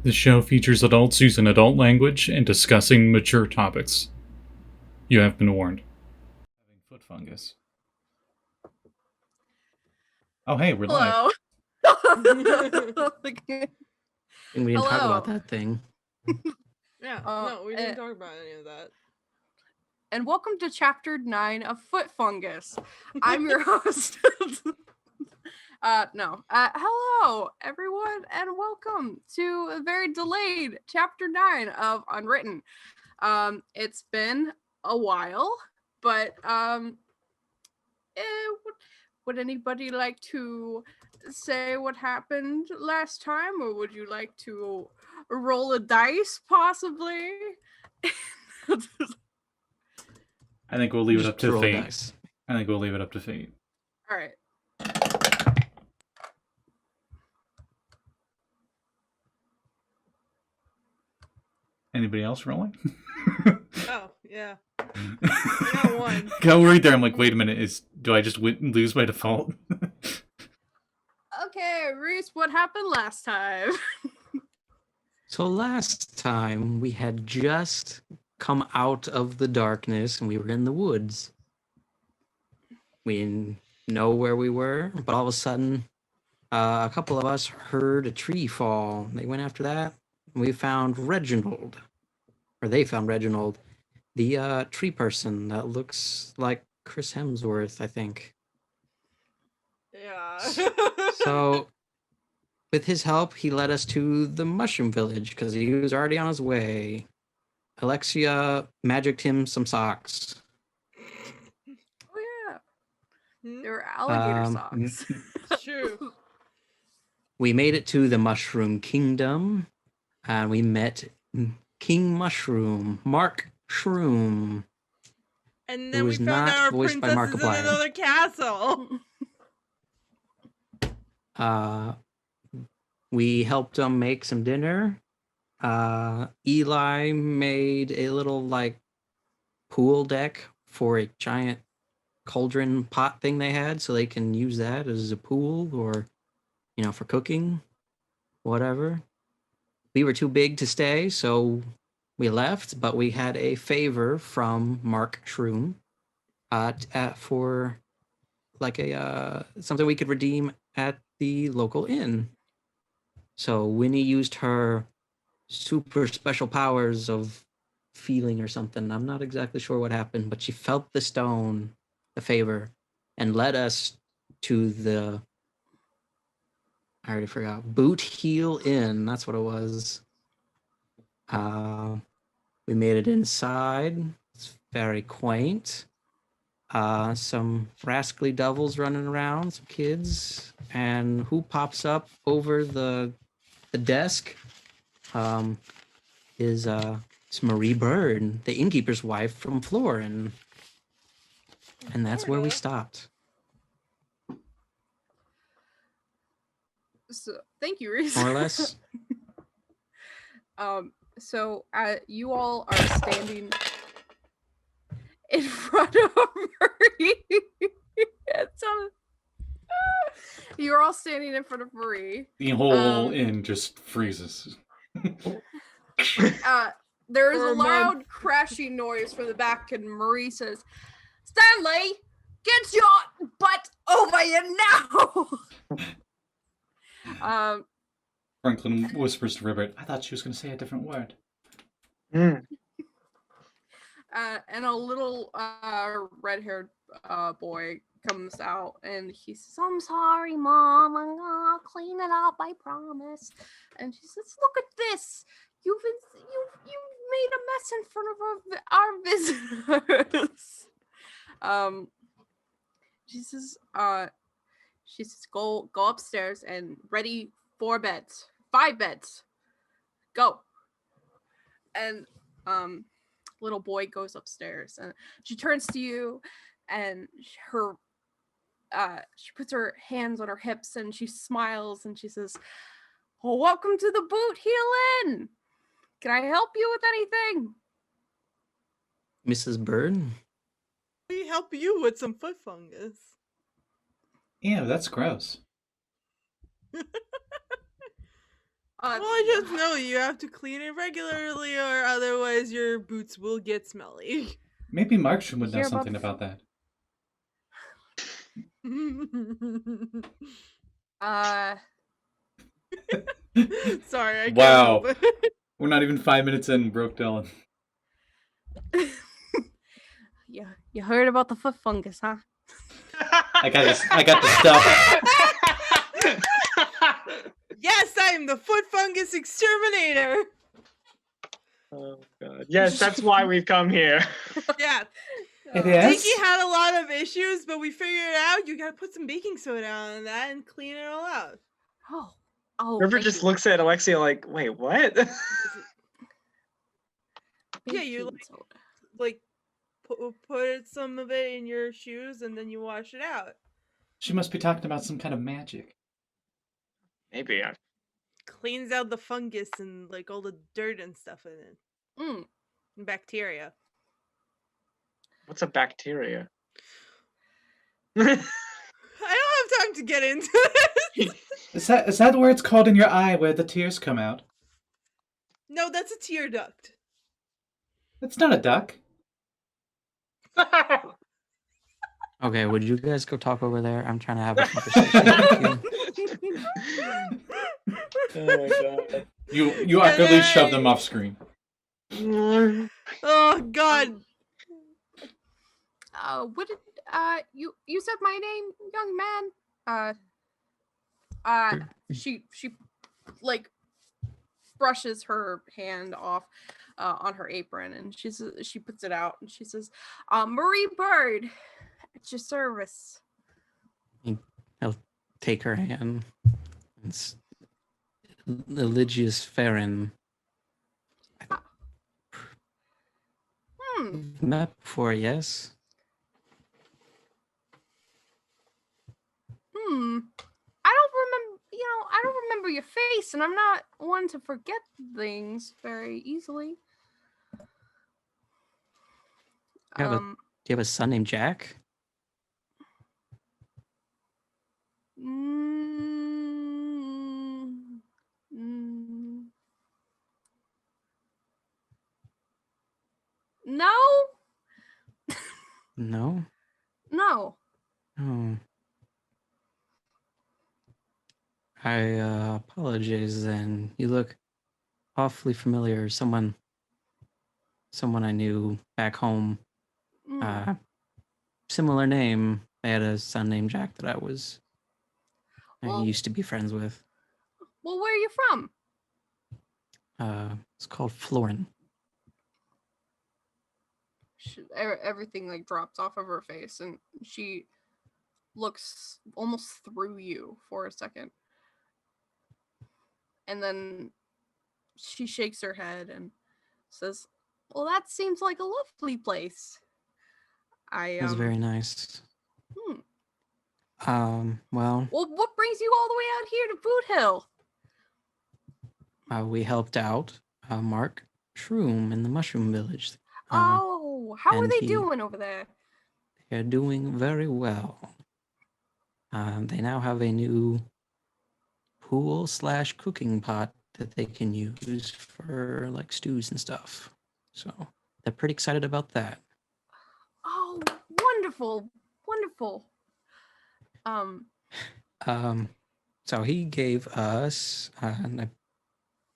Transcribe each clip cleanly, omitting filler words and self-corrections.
The show features adults using adult language and discussing mature topics. You have been warned. Having foot fungus. Oh, hey, we're live. Hello. And we didn't talk about that thing. Yeah, no, we didn't talk about any of that. And welcome to Chapter 9 of Foot Fungus. I'm your host. Hello, everyone, and welcome to a very delayed Chapter 9 of Unwritten. It's been a while, but would anybody like to say what happened last time, or would you like to roll a dice, possibly? I think we'll leave it up to fate. Dice. I think we'll leave it up to fate. All right. Anybody else rolling? Oh, yeah. I got one. I got worried there. I'm like, wait a minute. Do I just lose by default? Okay, Reese, what happened last time? So last time we had just come out of the darkness and we were in the woods. We didn't know where we were, but all of a sudden, a couple of us heard a tree fall. They went after that. And we found Reginald, or they found Reginald, the tree person that looks like Chris Hemsworth, I think. Yeah. So, with his help, he led us to the mushroom village because he was already on his way. Alexia magicked him some socks. Oh, yeah. Hmm? They were alligator socks. True. We made it to the Mushroom Kingdom, and we met King Mushroom, Mark Shroom. And Who then we was found not out our voiced by princess is in Markiplier. another castle. We helped him make some dinner. Eli made a little pool deck for a giant cauldron pot thing they had, so they can use that as a pool or, for cooking, whatever. We were too big to stay, so we left, but we had a favor from Mark Shroom for something we could redeem at the local inn. So Winnie used her super special powers of feeling or something. I'm not exactly sure what happened, but she felt the stone, the favor, and led us to the, I already forgot, Boot Heel Inn. That's what it was. We made it inside. It's very quaint. Some rascally devils running around, some kids, and who pops up over the desk is it's Marie Bird, the innkeeper's wife from Florin. And that's where we stopped. So, thank you, Reese. More or less. So you all are standing in front of Marie. You're all standing in front of Marie. The whole inn just freezes. There is a loud crashing noise from the back, and Marie says, "Stanley, get your butt over here now!" Franklin whispers to Ribbert, I thought she was going to say a different word. And a little red-haired boy comes out, and he says, "I'm sorry, Mom. I'm gonna clean it up, I promise." And she says, "Look at this. You've made a mess in front of our visitors." She says, "Go upstairs and ready 5 beds. Go." And little boy goes upstairs, and she turns to you, and she puts her hands on her hips, and she smiles, and she says, "Well, welcome to the Boot Heel Inn. Can I help you with anything?" Mrs. Bird? We help you with some foot fungus. Yeah, that's gross. Well, I just know you have to clean it regularly, or otherwise your boots will get smelly. Maybe Markstrom would know Hear about something the about that. Sorry, I can't Wow. help it. We're not even 5 minutes in, broke Dylan. Yeah, you heard about the foot fungus, huh? I got the stuff. Yes, I am the foot fungus exterminator. Oh god. Yes, that's why we've come here. Yeah. It Dinky is? had a lot of issues, but we figured it out. You gotta put some baking soda on that and clean it all out. Oh. Ribbert thank just you. looks at Alexia like, wait, what? Yeah, you Baking soda. like put some of it in your shoes and then you wash it out. She must be talking about some kind of magic. Maybe. Cleans out the fungus and like all the dirt and stuff in it. And bacteria. What's a bacteria? I don't have time to get into it. Is that where it's called in your eye where the tears come out? No, that's a tear duct. That's not a duck. Okay, would you guys go talk over there? I'm trying to have a conversation with you. Oh my god. You awkwardly shove them off screen. Oh god. What did you said my name, young man? She like brushes her hand off on her apron and she puts it out and she says, Marie Bird, at your service. I'll take her hand. It's Eligius Farron. Met before, yes? I don't remember your face, and I'm not one to forget things very easily. Do you have a son named Jack? No. No? No. Oh. I apologize then. You look awfully familiar. Someone I knew back home. Similar name. I had a son named Jack that I used to be friends with. Well, where are you from? It's called Florin. Everything like drops off of her face, and she looks almost through you for a second. And then she shakes her head and says, well, that seems like a lovely place. It was very nice. Well, what brings you all the way out here to Boot Hill? we helped out Mark Shroom in the Mushroom Village. How are they and doing over there? They're doing very well. They now have a new pool/cooking pot that they can use for like stews and stuff. So they're pretty excited about that. Oh, wonderful, wonderful. So he gave us, and I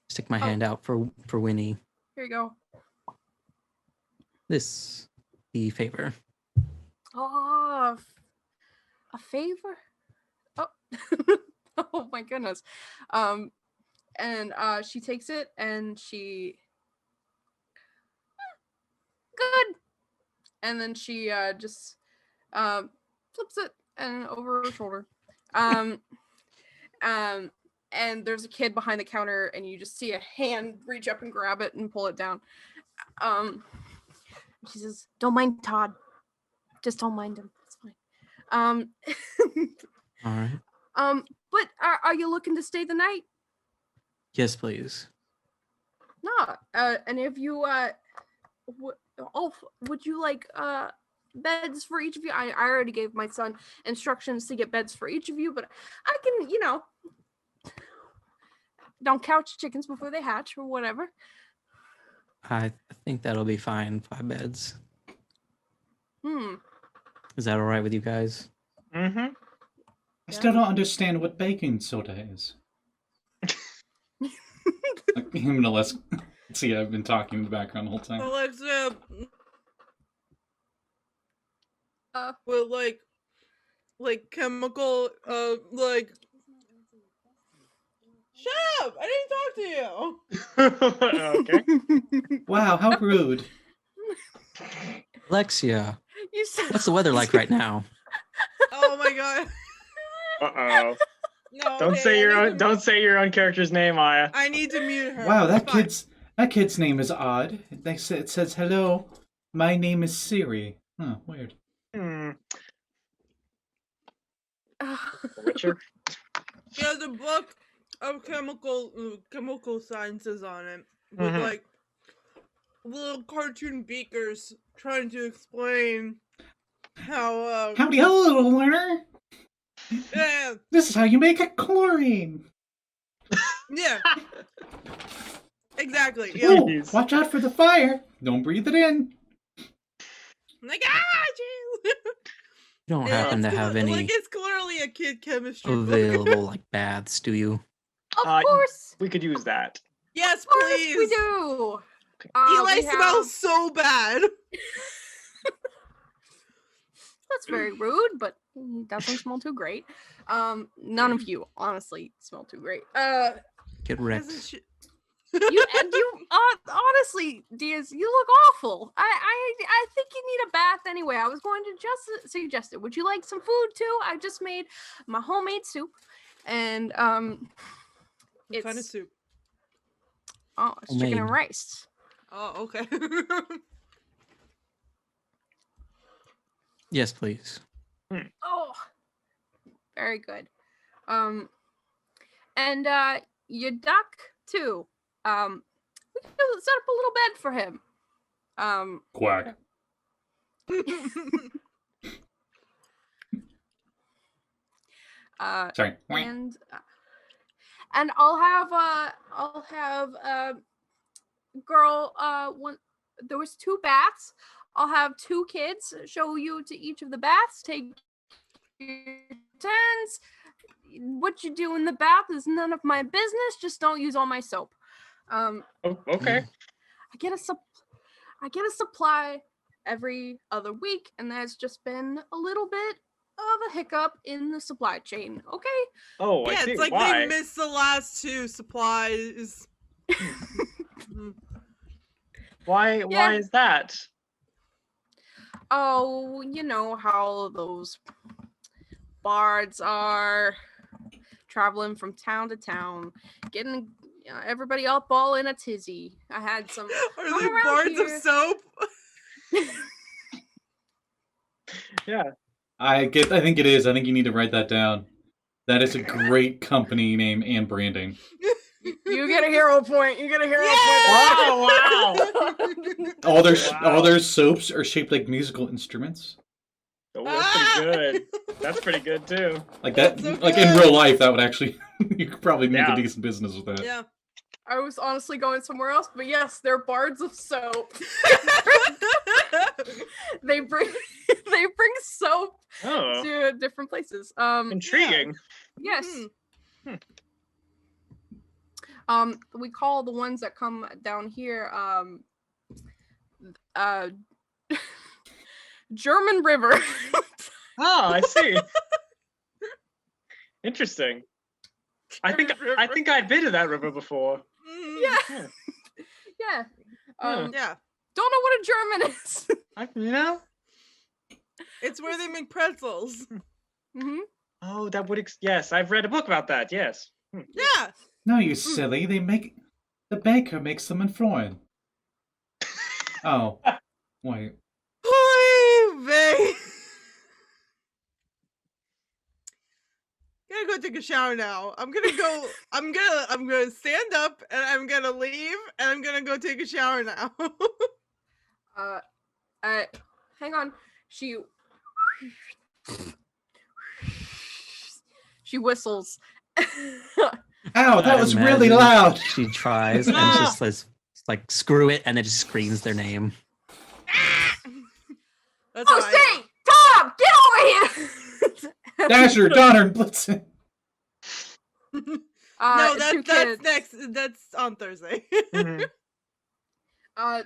stick my hand out for Winnie. Here you go. This, the favor. Oh, a favor? Oh, oh my goodness. And she takes it and she good. And then she just flips it and over her shoulder. And there's a kid behind the counter and you just see a hand reach up and grab it and pull it down. She says, don't mind Todd. Just don't mind him. It's fine. All right. But are you looking to stay the night? Yes, please. No. And if you would you like beds for each of you? I already gave my son instructions to get beds for each of you, but I can, Don't couch chickens before they hatch or whatever. I think that'll be fine. 5 beds. Is that all right with you guys? Mm-hmm. I still don't understand what baking soda is. Him to less. See, I've been talking in the background the whole time. Alexia. With like chemical, like. Shut up! I didn't talk to you. Okay. Wow, how rude. Alexia, You said what's the weather like right now? Oh my god. Uh-oh. No. Don't okay, say your own character's name, Aya. I need to mute her. Wow, that It's fine. kid's name is odd. It says, "Hello, my name is Siri." Huh, weird. Witcher. He has a book of chemical sciences on it with like little cartoon beakers trying to explain how Howdy ho, little learner. yeah This is how you make a chlorine. exactly yeah. Oh, Jeez. watch out for the fire. Don't breathe it in. I'm like jeez. You don't Yeah, happen to it's have like any it's clearly a kid chemistry book. available like baths, do you? Of course. We could use that. Yes, Of course please. we do. Eli We have- smells so bad. That's very rude, but he doesn't smell too great. None of you, honestly, smell too great. Get wrecked. Honestly, Diaz, you look awful. I think you need a bath anyway. I was going to just suggest it. Would you like some food too? I just made my homemade soup, and What kind of soup? Oh, it's chicken and Homemade. rice. Oh, okay. Yes, please. Oh, very good. And your duck too. We can set up a little bed for him. Quack. Sorry. And I'll have girl one. There was 2 baths. I'll have 2 kids show you to each of the baths. Take your turns. What you do in the bath is none of my business. Just don't use all my soap. Oh, okay. I get a supply every other week, and there's just been a little bit of a hiccup in the supply chain. Okay. Oh, I yeah, see. it's like Why? they missed the last 2 supplies. Why is that? Oh, you know how those bards are traveling from town to town, getting everybody up all in a tizzy. I had some. Are Come they around bards here. of soap? Yeah. I think it is. I think you need to write that down. That is a great company name and branding. You get a hero point. You get a hero Wow! point. All Wow. their soaps are shaped like musical instruments. Oh, that's pretty good. That's pretty good too. Like that. That's so Like in good. real life, that would actually you could probably make Yeah. a decent business with that. Yeah. I was honestly going somewhere else, but yes, they're bards of soap. They bring soap Oh, to different places. intriguing. Yes. We call the ones that come down here German River. Oh, I see. Interesting. I think I'd been to that river before. Yeah. Yeah. Yeah. Yeah. Don't know what a German is. You know? It's where they make pretzels. Mm-hmm. Oh, that would yes, I've read a book about that. Yes. Yeah. No, you silly. The baker makes them in foreign. Oh, wait. Oy vey. Gotta go take a shower now. I'm gonna stand up and I'm gonna leave and I'm gonna go take a shower now. Hang on. She whistles. Ow, that I was really imagine loud. She tries and just says, like, screw it, and then just screams their name. That's how I Lucy! Tom! Get over here! Dasher, Donner, and Blitzen. No, two that's kids. next. That's on Thursday. Mhm.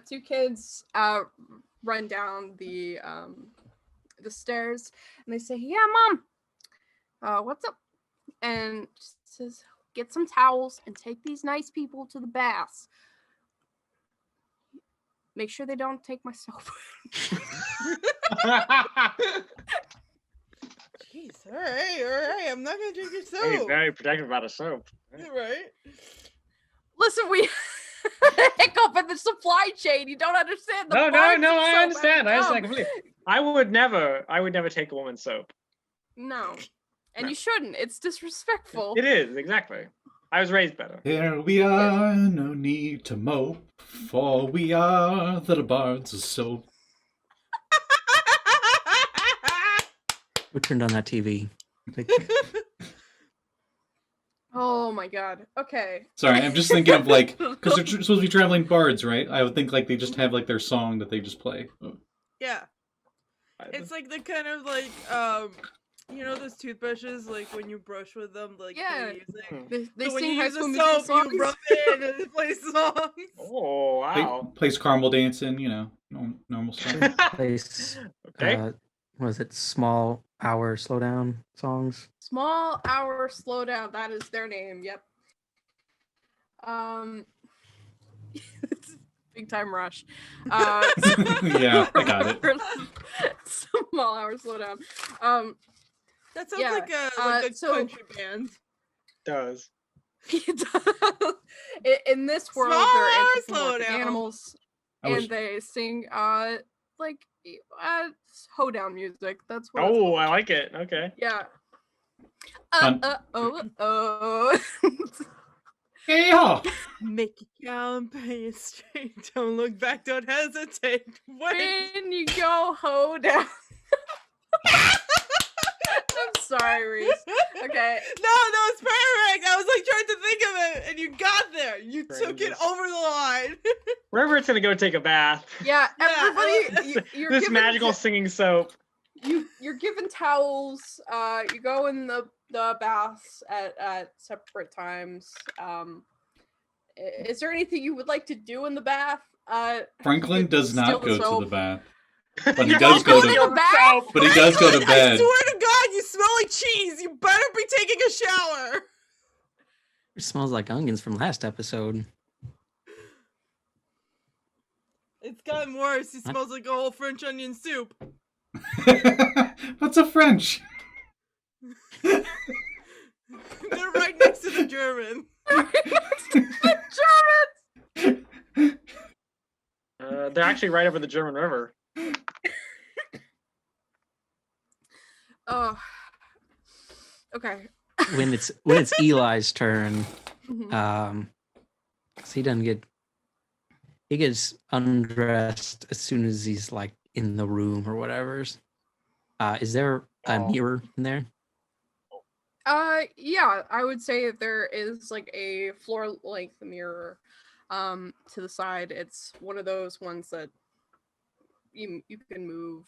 Two kids run down the stairs and they say, "Yeah, Mom. What's up?" And she says, "Get some towels and take these nice people to the baths. Make sure they don't take my soap." Jeez, all right. I'm not gonna drink your He's soap. very protective about his soap. Right? Listen, we hiccup in the supply chain. You don't understand the No, parts of I soap understand. I how it understand comes. completely. I would never take a woman's soap. No. And No. you shouldn't. It's disrespectful. It is, exactly. I was raised better. Here we are, no need to mope, for we are the bards of soap. Who turned on that TV? Like, Oh my god. Okay. Sorry, I'm just thinking of like, because they're supposed to be traveling bards, right? I would think like they just have like their song that they just play. Yeah. It's like the kind of like you know those toothbrushes, like when you brush with them, like Yeah. play music. They So when sing you High use School the Musical soap, songs. you rub it in and it plays songs. Oh, wow. Plays caramel dancing, you know, normal stuff. place, Okay. was it Small Hour Slowdown songs? Small Hour Slowdown. That is their name. Yep. It's Big Time Rush. Yeah, I got it. Small Hour Slowdown. That sounds Yeah, like a so- country band. Does. In this world, Small they're Hour anthropomorphic Slowdown. animals, I wish- and they sing like hoedown music. That's what. It's Oh, called. I like it. Okay. Yeah. Fun. Oh. Yeah. Make it count, pay it straight. Don't look back, don't hesitate. Wait. When you go hoedown. I'm sorry, Reese. Okay. No, it's perfect. I was like trying to think of it, and you got there. You took it Crazy. over the line. Ribbert's gonna go take a bath. Yeah, Yeah, everybody. You're This given magical singing soap. you're given towels. You go in the baths at separate times. Is there anything you would like to do in the bath? Franklin does Steal not the go to soap. the bath, but he You does don't go to to. the bath? But he does go to I bed. swear to God, you smell like cheese. You better be taking a shower. It smells like onions from last episode. It's gotten worse. He smells like a whole French onion soup. What's a French? They're right next to the German. They're actually right over the German River. Oh. Okay. When it's Eli's turn, Mhm. so he gets undressed as soon as he's like in the room or whatever. Is there a Oh. mirror in there? Yeah, I would say there is like a floor length mirror to the side. It's one of those ones that you can move.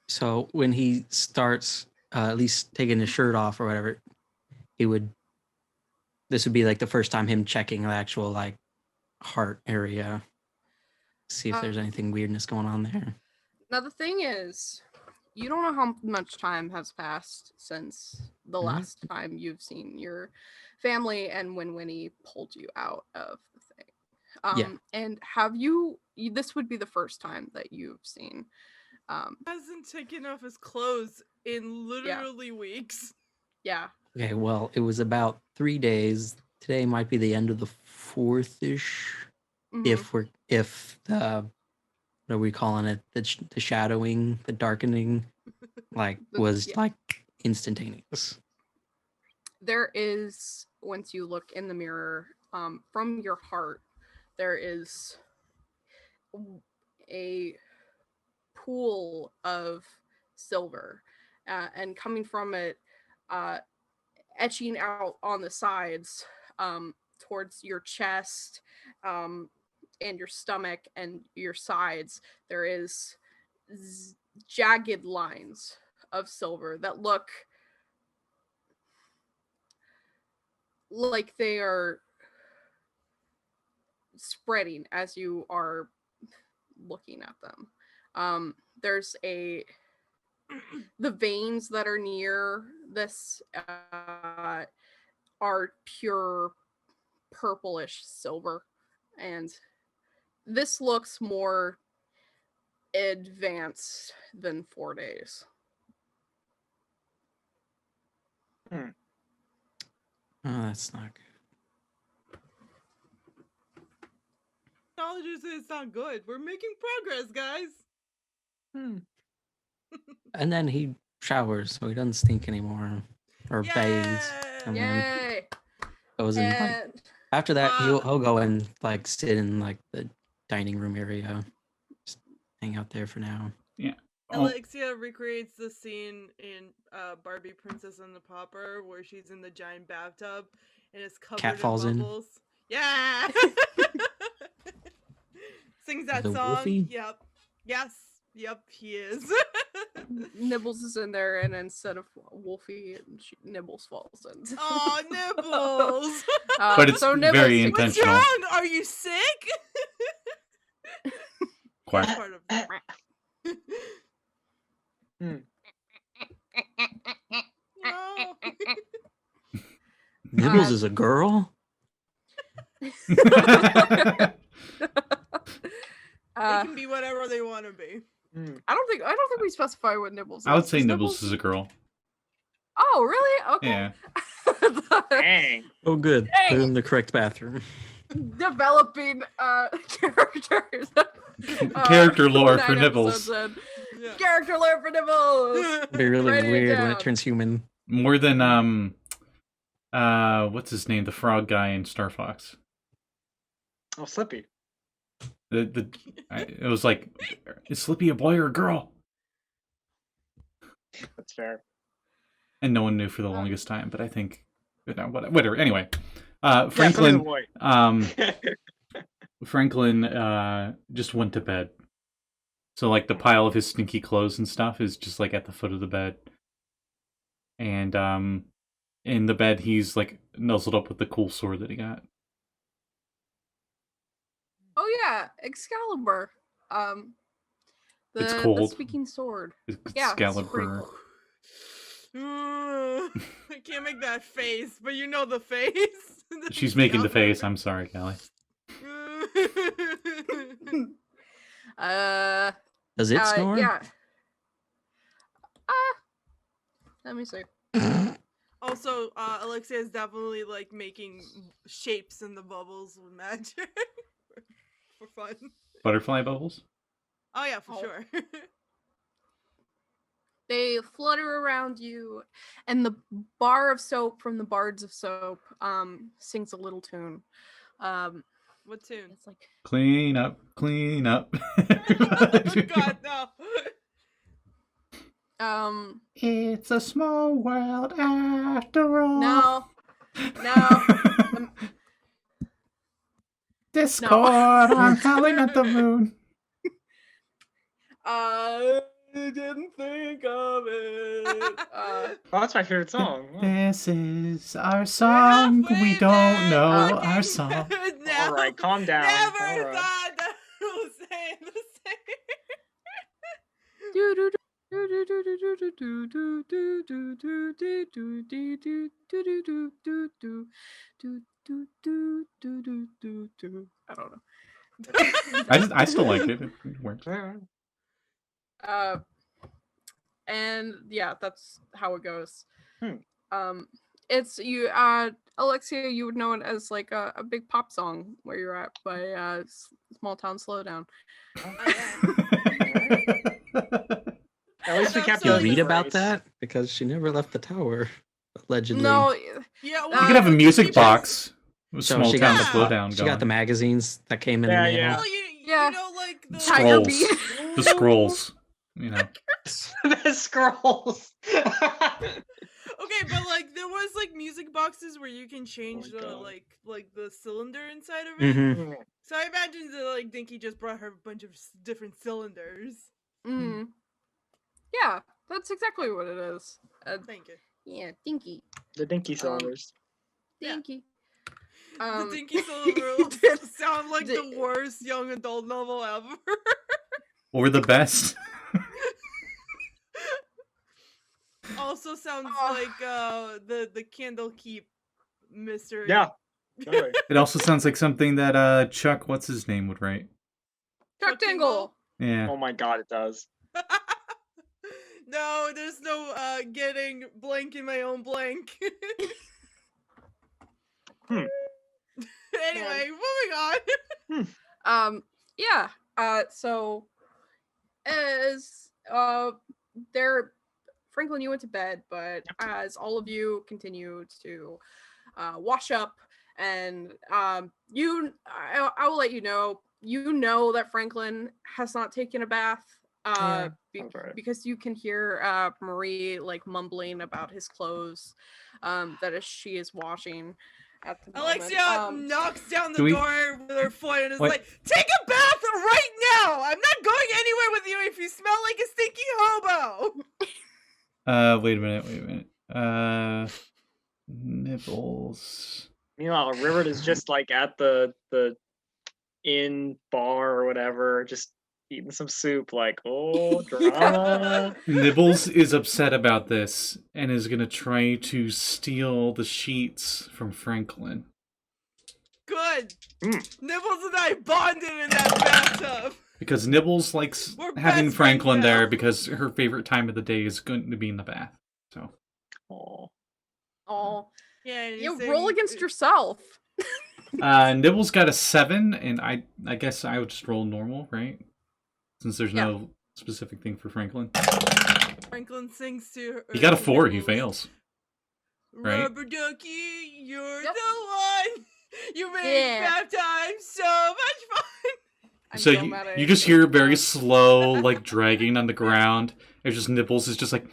So when he starts at least taking his shirt off or whatever, this would be like the first time him checking the actual like heart area. See if there's anything weirdness going on there. Now the thing is, you don't know how much time has passed since the Mhm. last time you've seen your family and when Winnie pulled you out of the thing. Yeah. And have you this would be the first time that you've seen Hasn't taken off his clothes in literally weeks. yeah. Okay, well, it was about 3 days. Today might be the end of the 4th-ish. Mhm. If the what are we calling it? The shadowing, the darkening, like was Yeah. like instantaneous. There is, once you look in the mirror, from your heart, there is a pool of silver, and coming from it, etching out on the sides, towards your chest, and your stomach and your sides. There is jagged lines of silver that look like they are spreading as you are looking at them. There's the veins that are near this are pure purplish silver, and this looks more advanced than 4 days. Oh, that's not good. Astrologers say it's not good. We're making progress, guys. And then he showers, so he doesn't stink anymore, or bathes. And then Yay! goes in. Like, And after that, he'll go and like sit in like the dining room area, just hang out there for now. Oh, Alexia recreates the scene in Barbie Princess and the Pauper where she's in the giant bathtub and it's covered Cat falls in. bubbles. Yeah. Sings that The song. Wolfie? Yep. Yes. Yep, he is. Nibbles is in there, and instead of Wolfie, Nibbles falls in. Oh, Nibbles. But it's so Nibbles very What's intentional. wrong? Are you sick? Quack. Part of it. No. Nibbles is a girl. They Uh, can be whatever they want to be. I don't think we specify what Nibbles is. I would say Is Nibbles is a girl. Oh, really? Okay. Yeah. Dang. Oh, good. Dang. Put in the correct bathroom. Developing characters. Character lore for 9 Nibbles. episodes in. Yeah. Character lore for Nibbles. It'd be really Write it weird when down. it turns human. More than what's his name? The frog guy in Star Fox. Oh, Slippy. It was like, is Slippy a boy or a girl? That's fair. And no one knew for the longest time. But I think, whatever. Anyway, Yeah, Franklin. boy. Franklin just went to bed. So like the pile of his stinky clothes and stuff is just like at the foot of the bed. And in the bed he's like nuzzled up with the cool sword that he got. Oh yeah, Excalibur. It's The cold. speaking sword. It's Yeah, it's pretty Excalibur. cool. I can't make that face, but you know the face. She's making the face. I'm sorry, Callie. Does it snore? Yeah. Let me see. Also, Alexia is definitely like making shapes in the bubbles with magic for fun. Butterfly bubbles? Oh yeah, for Oh. sure. They flutter around you, and the bar of soap from the Bards of Soap sings a little tune. What tune? It's like, Clean up, clean up. Oh God, no. It's a small world after all. no. Discord on Howling at the Moon. I didn't think of it. Oh, that's my favorite song. Wow. This is our song. We don't know Okay. our song. Now, All right, calm down. Never All right. thought that I was saying the I don't know. I still like it. It works. Yeah. And yeah, that's how it goes. Hmm. It's you, Alexia. You would know it as like a big pop song where you're at by Small Town Slowdown. At least we I'm kept so You the read about race. that? Because she never left the tower, allegedly. No, Yeah, You could have a music people- box. With So Small she Town got- Slowdown She going. got the magazines that came in Yeah, the mail. yeah. Well, Yeah. you know, like the Tiger Scrolls. Beat. The scrolls. You know. The scrolls. Okay, but like there was like music boxes where you can change my the God. like the cylinder inside of it. Mm-hmm. So I imagine that like Dinky just brought her a bunch of different cylinders. Mm. Yeah, that's exactly what it is. Thank you. Yeah, Dinky. The dinky cylinders. Yeah. Dinky. The Dinky Cylinder you did- sound like the- the worst young adult novel ever. Or the best. Also sounds Oh. like the Candlekeep mystery. Yeah. Totally. It also sounds like something that Chuck, what's his name, would write. Chuck Dingle. Yeah. Oh my god, it does. No, there's no getting blank in my own blank. Anyway, moving on. Yeah. So as Franklin, you went to bed, but as all of you continue to wash up, and I will let you know that Franklin has not taken a bath. Yeah, sounds right. Because you can hear Marie like mumbling about his clothes that she is washing at the moment. Alexia knocks down the Do we- door with her foot and is Wait. like, "Take a bath right now! I'm not going anywhere with you if you smell like a stinky hobo!" Wait a minute. Nipples. Meanwhile, Ribbert is just like at the inn bar or whatever, just eating some soup, like, oh, drama. Nibbles is upset about this and is gonna try to steal the sheets from Franklin. Good. Mm. Nibbles and I bonded in that bathtub. Because Nibbles likes We're having best Franklin friends now. there because her favorite time of the day is going to be in the bath. So Oh. Oh, Yeah, and you he's roll saying- against yourself. Nibbles got a 7, and I guess I would just roll normal, right? Since there's Yeah. no specific thing for Franklin. Franklin sings to her. He got a 4, he Nibbles. fails. right? Rubber ducky, you're Yep. the one. You make Yeah. bath time so much fun. I'm So so mad at you just hear very slow, like dragging on the ground. It's just Nibbles is just like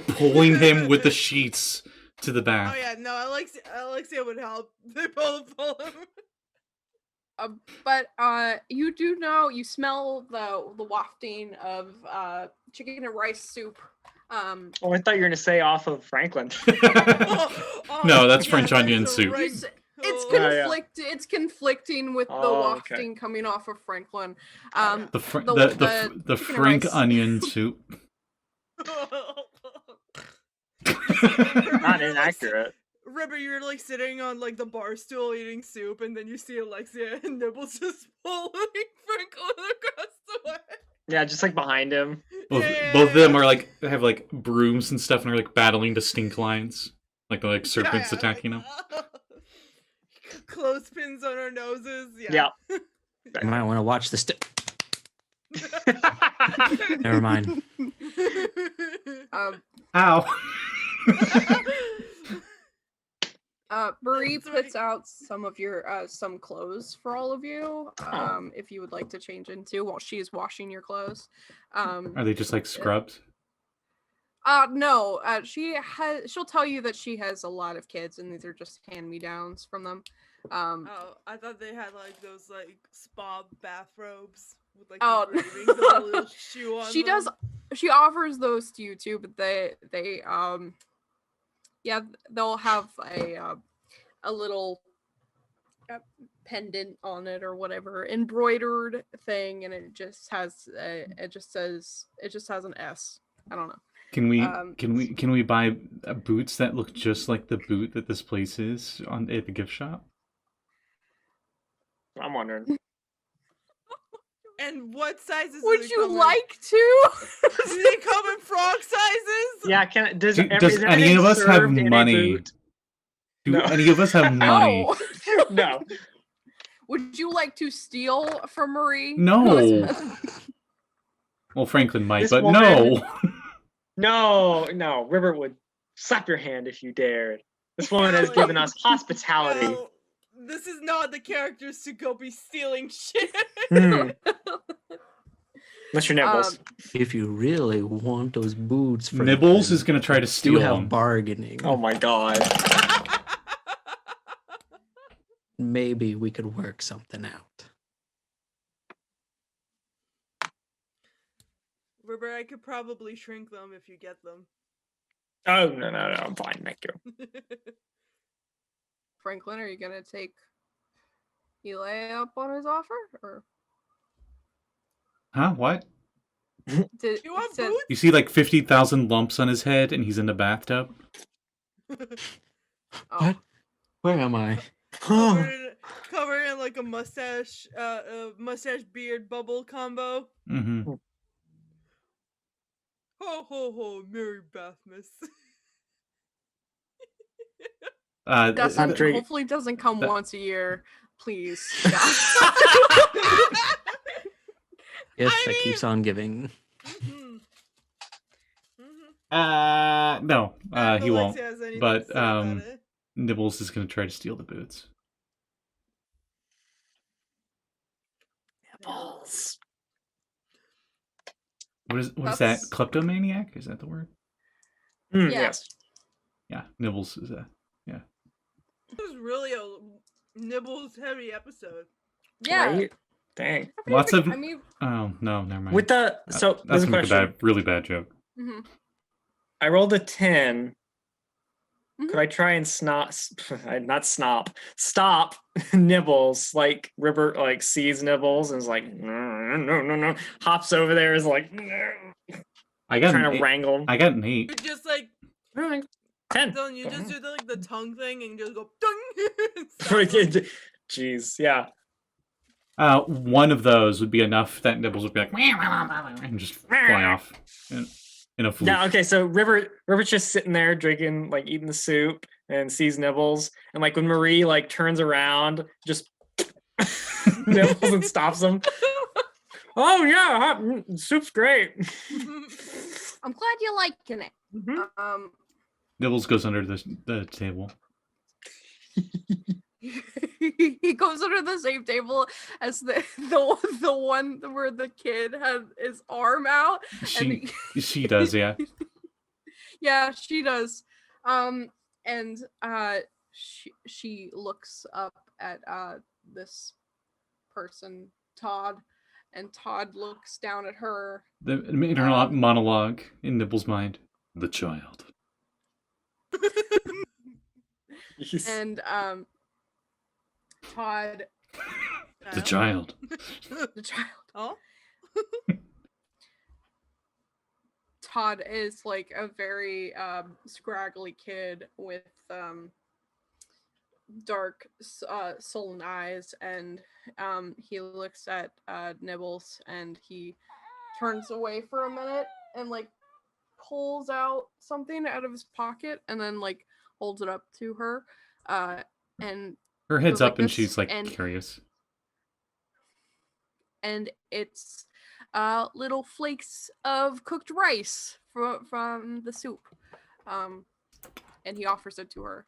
pulling him with the sheets to the back. Oh yeah, no, Alexia would help. They both pull him. But you do know, you smell the wafting of chicken and rice soup. Oh, I thought you were gonna say off of Franklin. Oh, No, that's yeah, French onion the soup. right- It's oh. Yeah. it's conflicting with the Oh, okay. wafting coming off of Franklin. The the chicken Frank rice. onion soup. Not inaccurate. Ribbert, you're like sitting on like the bar stool eating soup, and then you see Alexia and Nibbles just pulling Franklin across the way. Yeah, just like behind him. Both of them are like have like brooms and stuff and are like battling to stink lions, like the like serpents Yeah, attacking them. Clothespins on our noses. Yeah. You might want to watch the Never mind. Ow! Marie That's right. puts out some of your some clothes for all of you. If you would like to change into while she's washing your clothes. Are they just like scrubbed? No, she'll tell you that she has a lot of kids and these are just hand-me-downs from them. Oh, I thought they had like those like spa bathrobes with like Oh, engravings of a little shoe on she them. does she offers those to you too, but they yeah, they'll have a little pendant on it or whatever, embroidered thing, and it just has an S. I don't know. Can we buy boots that look just like the boot that this place is at the gift shop? I'm wondering. And what sizes? do Would they you come in? like to? Do they come in frog sizes? Yeah, does Does is any everything of us have served in a money? boot? Do No. any of us have money? No. No. Would you like to steal from Marie? No. Well, Franklin might, This but woman- no. No. Ribbert would slap your hand if you dared. This woman has given us hospitality. No, this is not the characters to go be stealing shit. Hmm. Unless you're Nibbles. If you really want those boots, Nibbles is Franklin, gonna try to do steal have them. bargaining. Oh my god. Maybe we could work something out. Ribbert, I could probably shrink them if you get them. Oh, no, I'm fine, thank you. Franklin, are you gonna take Eli up on his offer, or Huh? What? did You want said- boots? You see like 50,000 lumps on his head, and he's in the bathtub. Oh, What? Where am I? Covered in like a mustache beard bubble combo. Mm-hmm. Ho ho ho, Merry Bathmas. Dustin, I'm drinking- hopefully it doesn't come that- once a year, please. If I that mean- keeps on giving. Mhm. Mhm. No, he won't. Alexia has anything but, to say about um, it. Nibbles is gonna try to steal the boots. Nibbles. What is that? That's- Kleptomaniac? Is that the word? Yeah. Yes. Yeah, Nibbles is a. This was really a Nibbles heavy episode. Yeah. Right? Dang. Lots of. I mean, Oh no, never mind. With the so That's there's a gonna make a question. really bad joke. mhm. I rolled a 10. Mhm. Could I try and stop Nibbles? Like Ribbert like sees Nibbles and is like, no. Hops over there, is like I got trying an to eight. wrangle. I got an 8. You just like 10. Dylan, you just do the tongue thing and you just go dung. Jeez, yeah. One of those would be enough that Nibbles would be like and just fly off in a fluke. Yeah, okay, so Ribbert's just sitting there drinking, like eating the soup and sees Nibbles. And like when Marie like turns around, just Nibbles and stops him. Oh yeah, soup's great. I'm glad you're liking it. Mhm. Nibbles goes under the table. He goes under the same table as the one where the kid had his arm out. She does, yeah. Yeah, she does. And she looks up at this person, Todd, and Todd looks down at her. The internal monologue in Nibbles' mind. The child. And Todd, The child. the child. Oh. Todd is like a very scraggly kid with dark sullen eyes, and he looks at Nibbles and he turns away for a minute and like pulls out something out of his pocket and then like holds it up to her, and Her head's goes like up and this, she's like and- curious. and it's little flakes of cooked rice from the soup, and he offers it to her.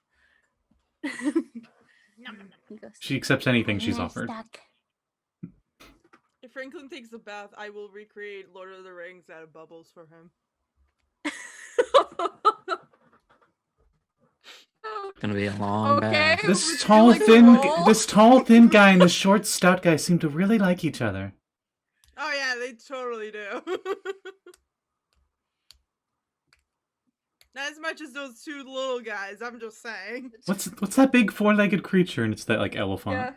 He goes, She accepts anything she's "Nice offered. duck." If Franklin takes a bath, I will recreate Lord of the Rings out of bubbles for him. Gonna be a long Okay. bath. Would This you tall, like to roll? thin guy and this short, stout guy seem to really like each other. Oh yeah, they totally do. Not as much as those two little guys, I'm just saying. What's that big four-legged creature? And it's that like elephant.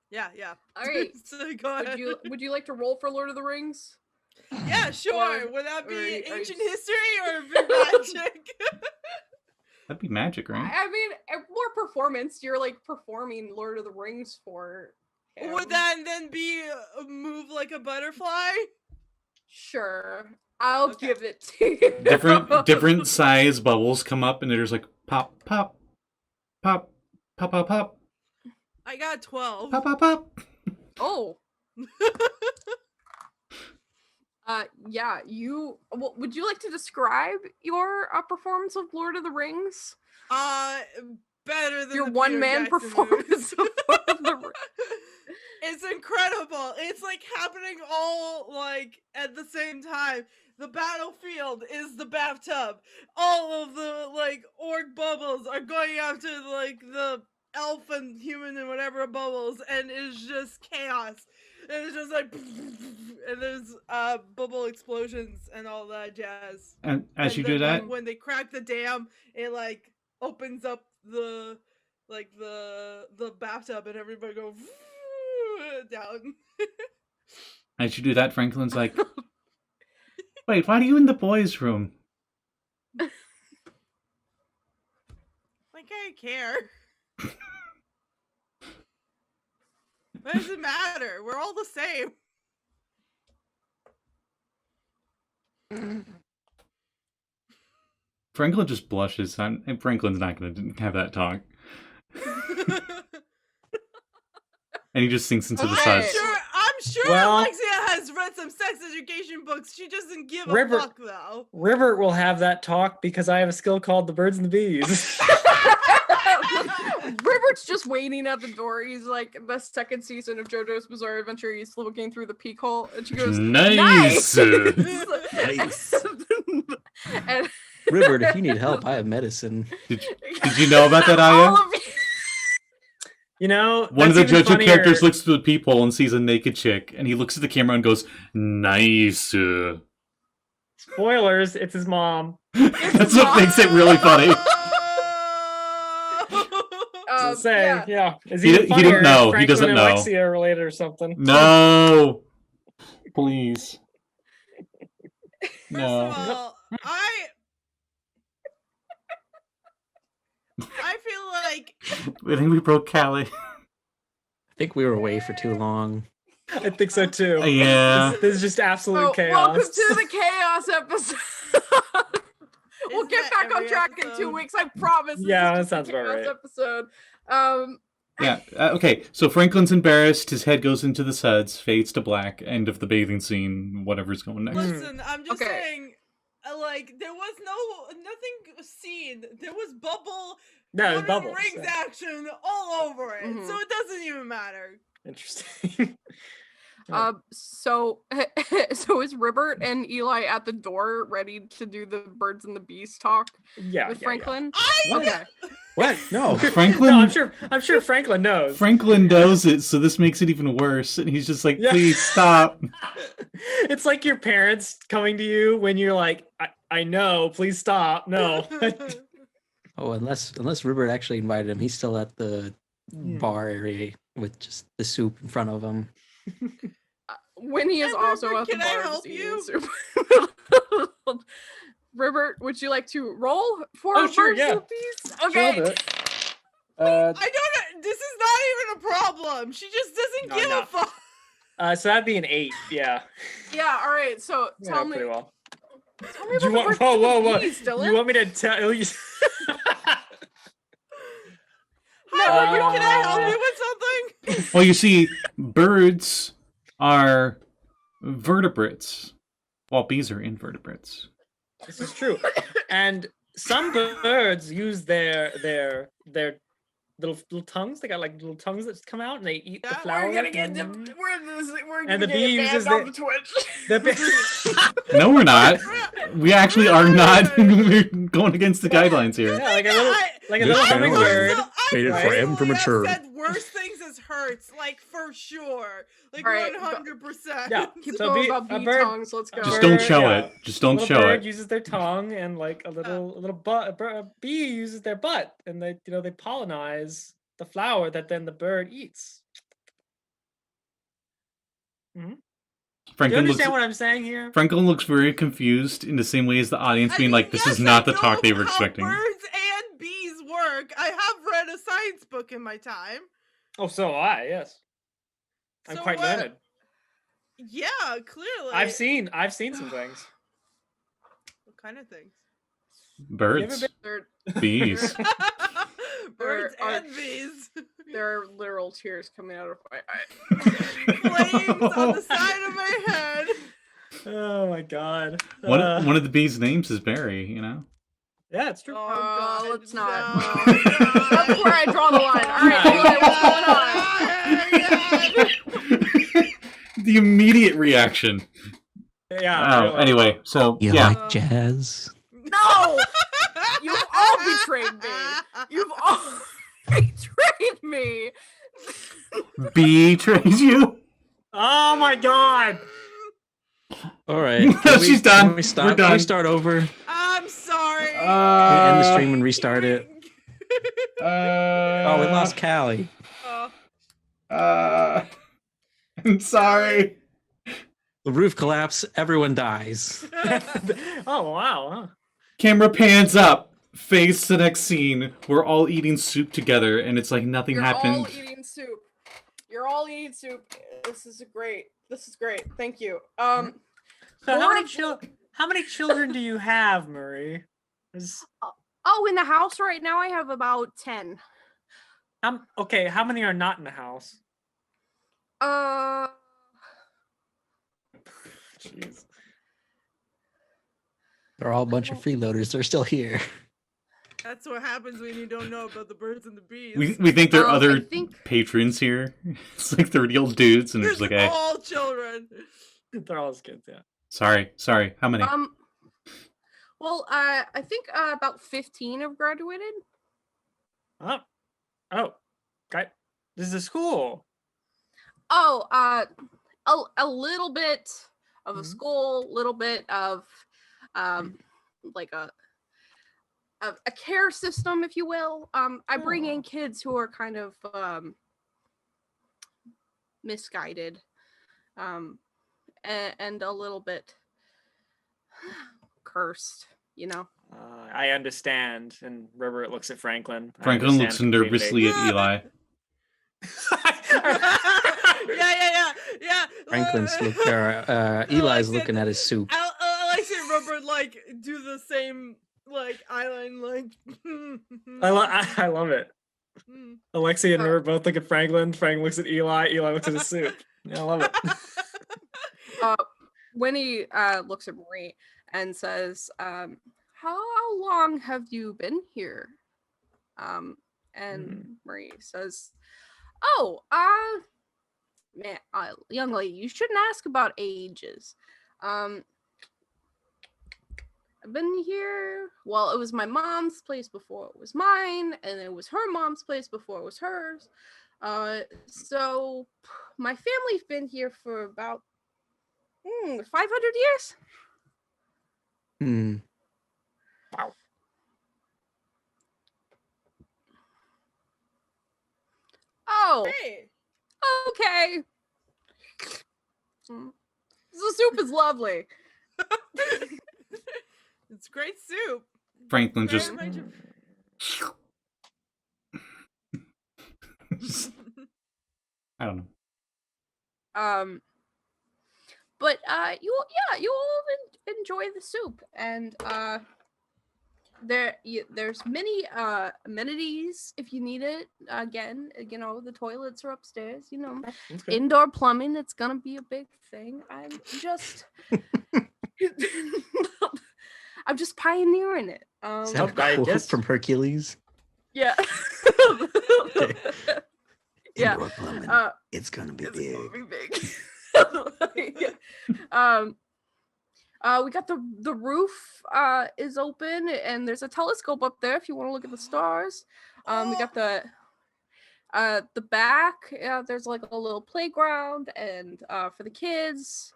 Yeah. Yeah. All right. So go ahead. Would you like to roll for Lord of the Rings? Yeah, sure. Or- Would that be or ancient you- history or be magic? That'd be magic, right? I mean, more performance. You're like performing Lord of the Rings for him. Would that then be a move like a butterfly? Sure, I'll Okay. give it to you. Different size bubbles come up and they're just like pop, pop, pop, pop, pop, pop, I got 12. pop, pop, pop. Oh. Yeah. You. Well, would you like to describe your performance of Lord of the Rings? better than Your the one Peter man Jackson performance movies. of the It's incredible. It's like happening all like at the same time. The battlefield is the bathtub. All of the like orc bubbles are going after like the elf and human and whatever bubbles, and it's just chaos. And it's just like, and there's bubble explosions and all that jazz. And as you then, do that, like, when they crack the dam, it like opens up the bathtub, and everybody go down. as you do that, Franklin's like, "Wait, why are you in the boys' room?" Like, I care. What does it matter? We're all the same. Franklin just blushes, and Franklin's not going to have that talk. And he just sinks into the Okay. suds. I'm sure Well- Alexia has read some sex education books. She doesn't give a Ribbert- fuck, though. Ribbert will have that talk because I have a skill called the birds and the bees. Ribbert's just waiting at the door. He's like the second season of JoJo's Bizarre Adventure. He's looking through the peek hole, and she goes, Nice! Nice. and Ribbert, if you need help, I have medicine. Did you know about that, Aya? all of you- You know, One of the that's even JoJo funnier. characters looks through the peephole and sees a naked chick, and he looks at the camera and goes, "Nice." Spoilers, it's his mom. That's what makes it really funny. Say, yeah. Is He even didn't funnier if know. He Franklin doesn't and know. Alexia are related or something. No, please. First No. of all, I feel like I think we broke Callie. I think we were away for too long. I think so too. Yeah. This is just absolute Oh, chaos. welcome to the chaos episode. We'll Isn't get that back on every track in 2 episode? weeks. I promise. This Yeah, is that just a sounds about chaos right. episode. Yeah. Okay. So Franklin's embarrassed. His head goes into the suds. Fades to black. End of the bathing scene. Whatever's going next. listen. I'm just Okay. saying. Like, there was nothing seen. There was bubble. No, it's Lord of the bubbles. Rings yeah. action all over it, Mhm. so it doesn't even matter. Interesting. So is Ribbert and Eli at the door ready to do the birds and the bees talk yeah. with yeah, Franklin? What? Okay. What? No. Franklin. No, I'm sure Franklin knows. Franklin knows it, so this makes it even worse. And he's just like, Yeah. "Please stop." It's like your parents coming to you when you're like, I know, please stop. No. Oh, unless Ribbert actually invited him, he's still at the bar area with just the soup in front of him. When he is Hey, also Ribbert, at the can I bar help just eating you? soup. Ribbert, would you like to roll for Oh, sure, birds yeah. and bees? Okay. Sure, I don't. This is not even a problem. She just doesn't No, give no. a fuck. so that'd be an 8. Yeah. Yeah. All right. So Yeah, tell me. pretty well. Tell me Do you about want? the birds Whoa, and whoa, whoa! bees, Dylan. You want me to tell you? Hi, Ribbert, can I help Uh, you with something? Well, you see, birds are vertebrates, while bees are invertebrates. This is true. And some birds use their little tongues. They got like little tongues that come out and they eat the Yeah, flower. We're gonna get Mhm. we're And gonna the get bee banned uses on the- the Twitch. The No, we're not. We actually are not. We're going against the guidelines here. Yeah, like a little This little channel is hummingbird. rated for I immature. have said worse things as hurts, like for sure, like Alright, 100%. Yeah. Keep So going bee- about a bee bird- tongues. Let's go. Just Bird, don't show yeah. it. Just don't little show bird it. uses their tongue, and like a bee uses their butt, and they they pollinize the flower that then the bird eats. Do you Franklin looks. understand what I'm saying here? Franklin looks very confused in the same way as the audience, being like, "This is not the talk they were expecting." Birds and bees work. I have read a science book in my time. Oh, so I yes, I'm So quite what- learned. Yeah, clearly. I've seen some things. What kind of things? Birds, There, bees. Birds are- and bees. there are literal tears coming out of my eyes. Flames on the side of my head. Oh my god. One of the bees' names is Barry. You know. Yeah, it's true. Oh God, let's not. no, That's God. where I draw the line. All right, what's going on? The immediate reaction. Yeah. Oh, you're like, anyway, so You yeah. like jazz? No! You've all betrayed me. You've all betrayed me. Betrayed you? Oh my god! All right. She's done. Can we stop? We're Can we done. start over? I'm sorry. Can we end the stream and restart it? Oh, we lost Callie. I'm sorry. The roof collapsed. Everyone dies. Oh wow. Huh? Camera pans up. Face the next scene. We're all eating soup together, and it's like nothing You're happened. all eating soup. You're all eating soup. This is great. This is great. Thank you. So how many children do you have, Marie? Oh, in the house right now I have about 10. Okay, how many are not in the house? Jeez. They're all a bunch of freeloaders. They're still here. That's what happens when you don't know about the birds and the bees. We think there are I other think- patrons here. It's like 30-year-old dudes, and they're There's just like, hey, all children. They're all his kids, yeah. sorry. How many? Well, I think about 15 have graduated. Oh, okay. This is a school. Oh, a little bit of a school, little bit of like a care system, if you will. I bring in kids who are kind of misguided, and a little bit cursed, you know. I understand. And Ribbert looks at Franklin. I Franklin looks understand nervously completely. at Eli. Yeah. Franklin's Eli's looking at his soup. Alexia and Ribbert like do the same like eyeliner like. I love it. Alexia and Ribbert both look at Franklin. Franklin looks at Eli. Eli looks at his soup. Yeah, I love it. Winnie looks at Marie and says, how long have you been here? And Marie says, man, young lady, you shouldn't ask about ages. I've been here. Well, it was my mom's place before it was mine, and it was her mom's place before it was hers. So my family's been here for about 500 years. Wow. Oh, Hey. okay. The soup is lovely. It's great soup. Franklin Very just. much I don't know. But you all enjoy the soup, and there's many amenities if you need it. Again, you know, the toilets are upstairs. You know, That's good. indoor plumbing. It's gonna be a big thing. I'm just I'm just pioneering it. Is that I a quote guess- from Hercules? Yeah. Yeah. Indoor plumbing. It's gonna be It's big. gonna be big. We got the roof is open, and there's a telescope up there if you want to look at the stars. We got the back. There's like a little playground, and for the kids.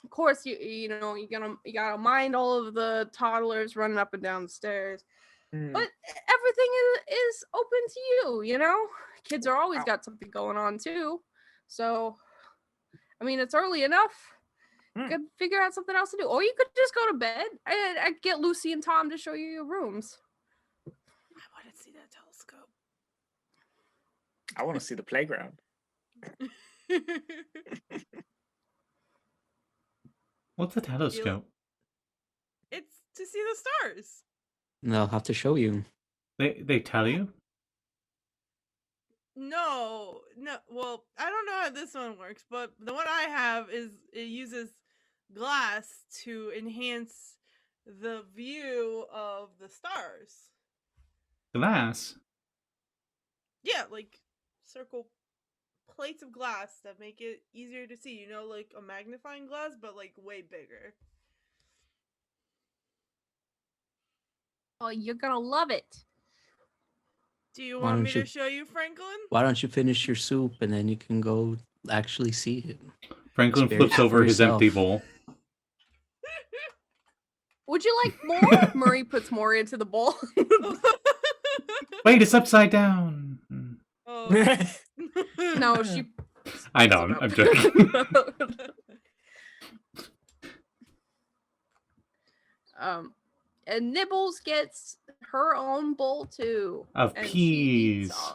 Of course, you know you gotta mind all of the toddlers running up and down the stairs. But everything is open to you, you know? Kids are always got something going on too. So, I mean, it's early enough. You could figure out something else to do. Or you could just go to bed and I'd get Lucy and Tom to show you your rooms. I want to see that telescope. I want to see the playground. What's a telescope? It's to see the stars. They'll have to show you. They tell you? No. Well, I don't know how this one works, but the one I have is it uses glass to enhance the view of the stars. Glass. Yeah, like circle plates of glass that make it easier to see. You know, like a magnifying glass, but like way bigger. Oh, you're gonna love it. Do you Why want don't me you- to show you, Franklin? Why don't you finish your soup and then you can go actually see it? Franklin Experience flips it over for his empty yourself. bowl. Would you like more? Murray puts more into the bowl. Wait, it's upside down. Oh. No, she. I know, I'm joking. And Nibbles gets her own bowl too. Of and she eats peas.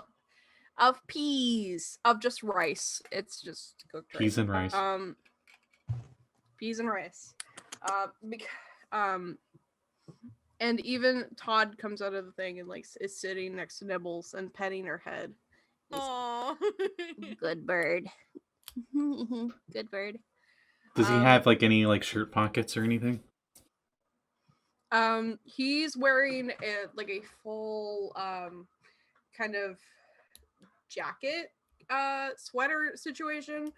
of peas. Of just rice. It's just cooked rice. Peas and rice. Peas and rice. And even Todd comes out of the thing and like is sitting next to Nibbles and petting her head. Aww. Good bird. Good bird. Does he have like any like shirt pockets or anything? He's wearing a full kind of jacket sweater situation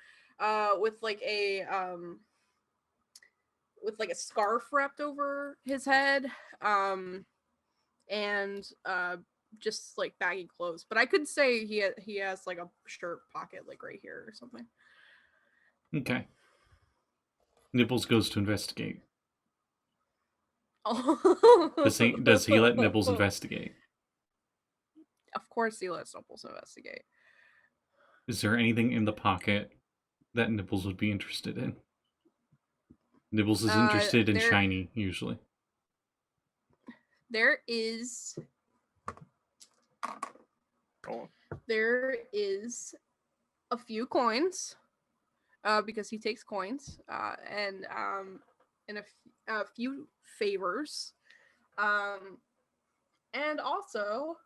with like a scarf wrapped over his head and just like baggy clothes, but I could say he has like a shirt pocket like right here or something. Okay. Nibbles goes to investigate. Does he let Nibbles investigate? Of course he lets Nibbles investigate. Is there anything in the pocket that Nibbles would be interested in? Nibbles is interested in shiny, usually. There is a few coins, because he takes coins, and a few favors, and also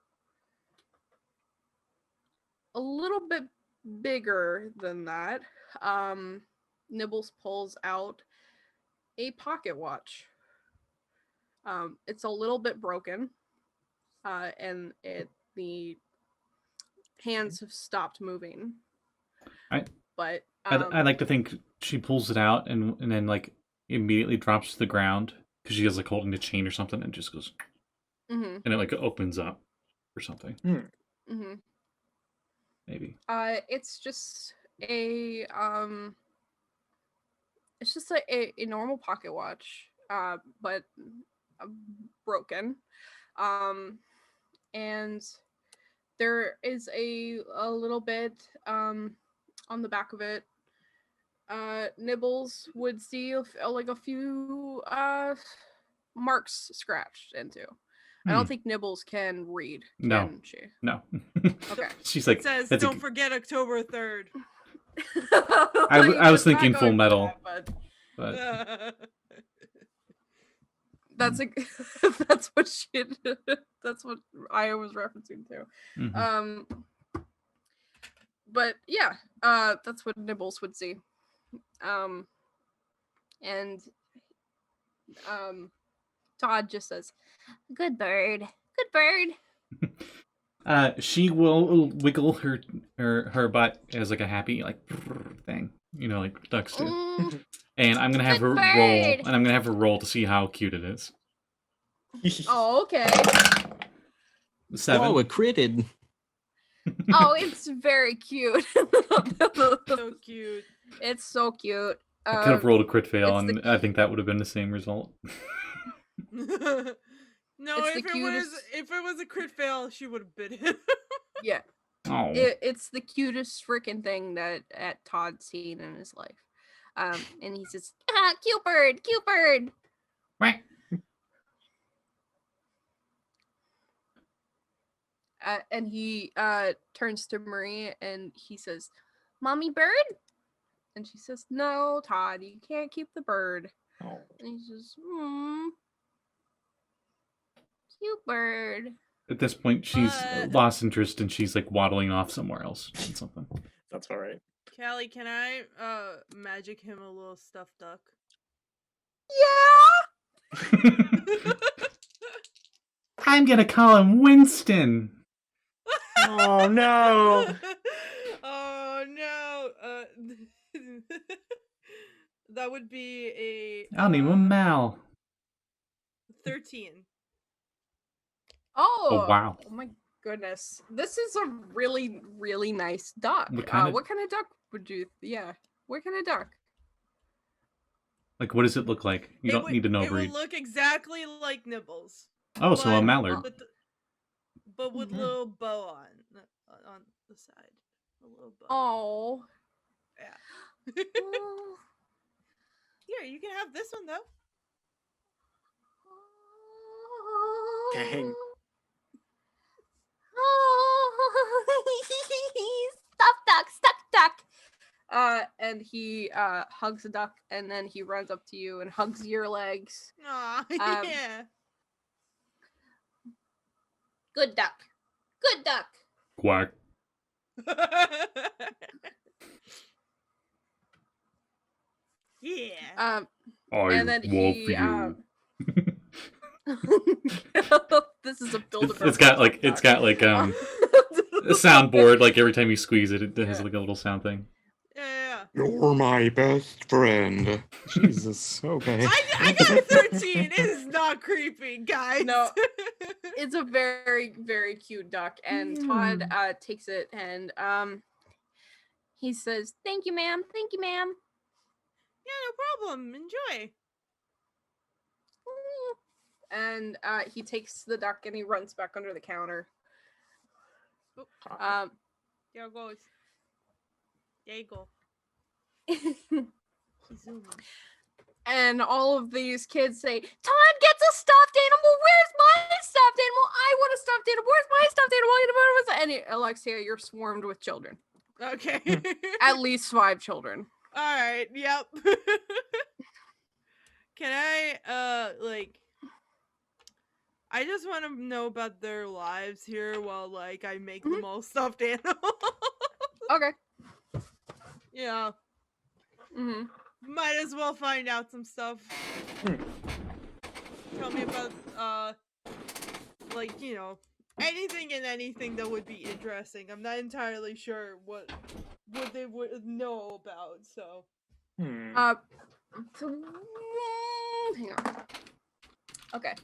a little bit bigger than that. Nibbles pulls out a pocket watch. It's a little bit broken, and the hands have stopped moving. But I like to think she pulls it out and then like immediately drops to the ground because she is like holding the chain or something and just goes, and it like opens up or something. Maybe. It's just a normal pocket watch, but broken, and there is a little bit on the back of it. Nibbles would see like a few marks scratched into. I don't think Nibbles can read. Can she? No. Okay. She's like, It says, that's don't forget October 3rd. I was thinking Full Metal. But... that's what that's what I was referencing to. But yeah, that's what Nibbles would see. And Todd just says, "Good bird, good bird." She will wiggle her butt as like a happy like thing, like ducks do. And I'm gonna have her roll, and I'm gonna have her roll to see how cute it is. Oh, okay. 7. Oh, it critted. Oh, it's very cute. So cute. It's so cute. I could have rolled a crit fail, and I think that would have been the same result. No, if it was a crit fail, she would have bit him. Yeah. Oh. It's the cutest freaking thing that Todd's seen in his life. And he says, cute bird, cute bird. Right. And he turns to Marie and he says, "Mommy bird?" And she says, "No, Todd, you can't keep the bird." Oh. And he says, "Cute bird." At this point, she's lost interest and she's like waddling off somewhere else and something. That's all right. Callie, can I magic him a little stuffed duck? Yeah. I'm gonna call him Winston. Oh no. Oh no. That would be a I'll name him Mal. 13. Oh, wow. Oh my goodness. This is a really, really nice duck. What kind of- what kind of duck would you? Yeah. What kind of duck? Like, what does it look like? You don't need to know It breed. would look exactly like Nibbles. Oh, so a mallard. But with Mhm. little bow on the side. A little bow. Oh. Yeah. Oh. Here, you can have this one though. Dang. Stuck duck. And he hugs the duck, and then he runs up to you and hugs your legs. Aw, yeah. Good duck. Good duck. Quack. Yeah. I And then wolf he, you. this is a build. It's got like a soundboard. Like every time you squeeze it, it has like a little sound thing. Yeah. You're my best friend. Jesus. Okay. I got 13. It is not creepy, guys. No. It's a very, very cute duck, and Todd takes it and he says, "Thank you, ma'am. Thank you, ma'am." Yeah, no problem. Enjoy. And he takes the duck and he runs back under the counter. Oh, there it goes. There you go. He's zooming. And all of these kids say, "Todd gets a stuffed animal. Where's my stuffed animal? I want a stuffed animal. Where's my stuffed animal?" And Alexia, you're swarmed with children. Okay. At least 5 children. All right. Yep. Can I I just want to know about their lives here while I make them all stuffed animals. Okay. Yeah. Mm-hmm. Might as well find out some stuff. Tell me about anything and anything that would be interesting. I'm not entirely sure what they would know about, so. Hang on. Okay.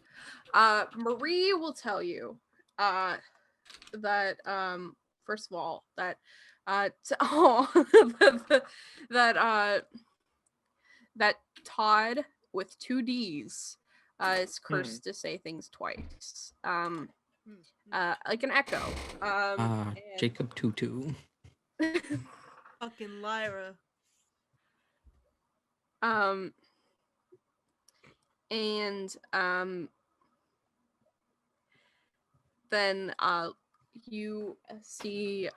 Marie will tell you that first of all that that Todd with 2 D's is cursed to say things twice. Like an echo. And- Jacob Tutu. Fucking Lyra. Then you see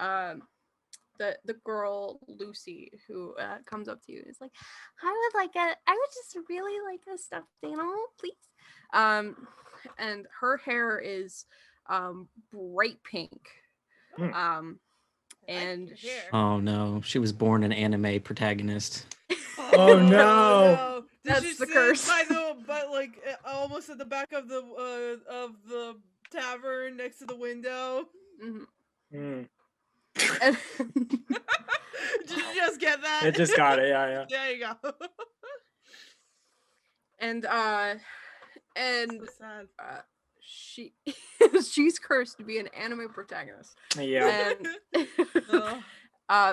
the girl Lucy who comes up to you and is like, I would just really like a stuffed animal, please. And her hair is bright pink. And Your hair. Oh no, she was born an anime protagonist. Oh, no. Did That's you the sit curse. almost at the back of the tavern next to the window? Mm. and- Did you just get that? It just got it. Yeah. There you go. and So sad. she's cursed to be an anime protagonist. Yeah. And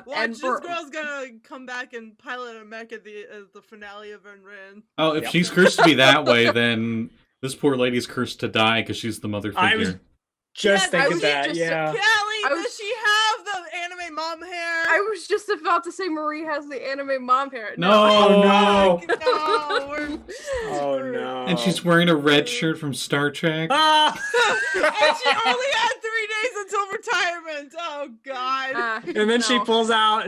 Watch, and this for- girl's gonna come back and pilot a mech at the finale of Unwritten. Oh, if Yep. she's cursed to be that way, then this poor lady's cursed to die because she's the mother figure. I was just Yes, I thinking was that. just- Yeah. Callie, was- does she have the anime mom hair? I was just about to say Marie has the anime mom hair. No. Oh no. No, we're Oh screwed. no. And she's wearing a red shirt from Star Trek. Ah! And she only had 3 days until retirement. Oh God. And then she no. pulls out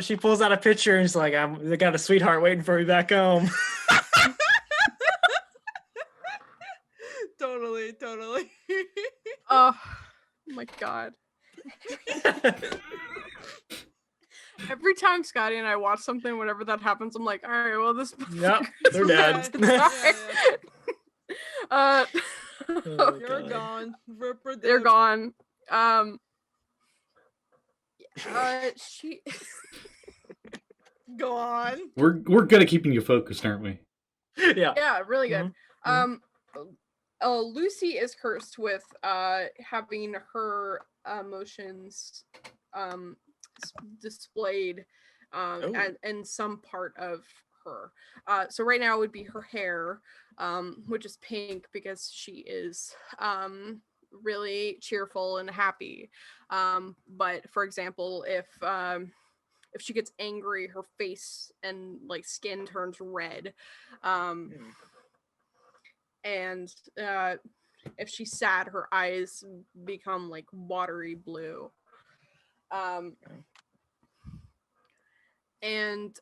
a picture and she's like, I got a sweetheart waiting for me back home. Totally. Oh my god. Every time Scotty and I watch something, whenever that happens, I'm like, all right, well, this Yep, they're Yeah. dead. Uh, Oh, You're God. gone. Ripper they're dip. gone. She. Go on. We're good at keeping you focused, aren't we? Yeah. Yeah, really good. Mhm, Lucy is cursed with having her emotions displayed Oh. and some part of her. So right now it would be her hair, which is pink because she is really cheerful and happy. But for example, if she gets angry, her face and like skin turns red. And if she's sad, her eyes become like watery blue. And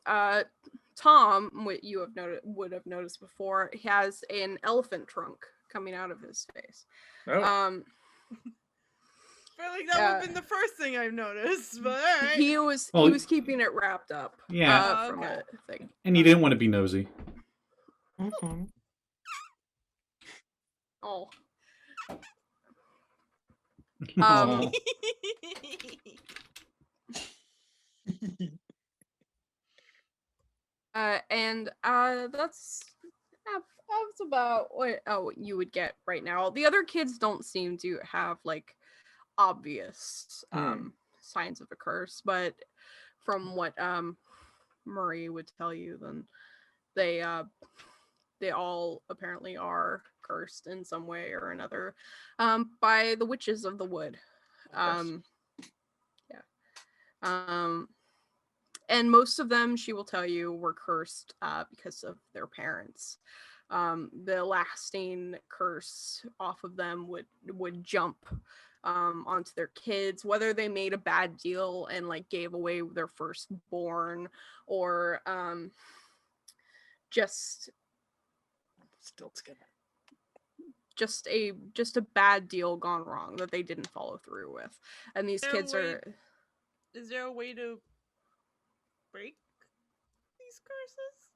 Tom, what you have would have noticed before, has an elephant trunk coming out of his face. Oh. I feel like that would have been the first thing I've noticed, but alright. He was keeping it wrapped up. Yeah. From Okay. a thing. And you didn't want to be nosy. Mhm. Oh. Aw. And that's about what you would get right now. The other kids don't seem to have like obvious signs of a curse, but from what Murray would tell you, then they all apparently are cursed in some way or another by the witches of the wood. And most of them, she will tell you, were cursed because of their parents. The lasting curse off of them would jump onto their kids, whether they made a bad deal and like gave away their firstborn, or just Still together. just a bad deal gone wrong that they didn't follow through with. And these kids are. Is there a way to break these curses?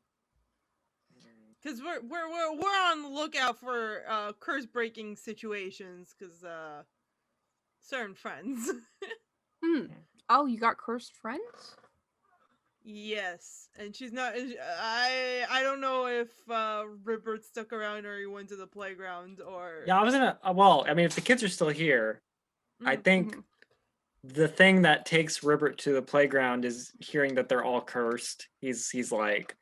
Because we're on the lookout for curse breaking situations. Because certain friends. Oh, you got cursed friends? Yes, and she's not. I don't know if Ribbert stuck around or he went to the playground or. Yeah, I was gonna. Well, I mean, if the kids are still here, I think the thing that takes Ribbert to the playground is hearing that they're all cursed. He's like,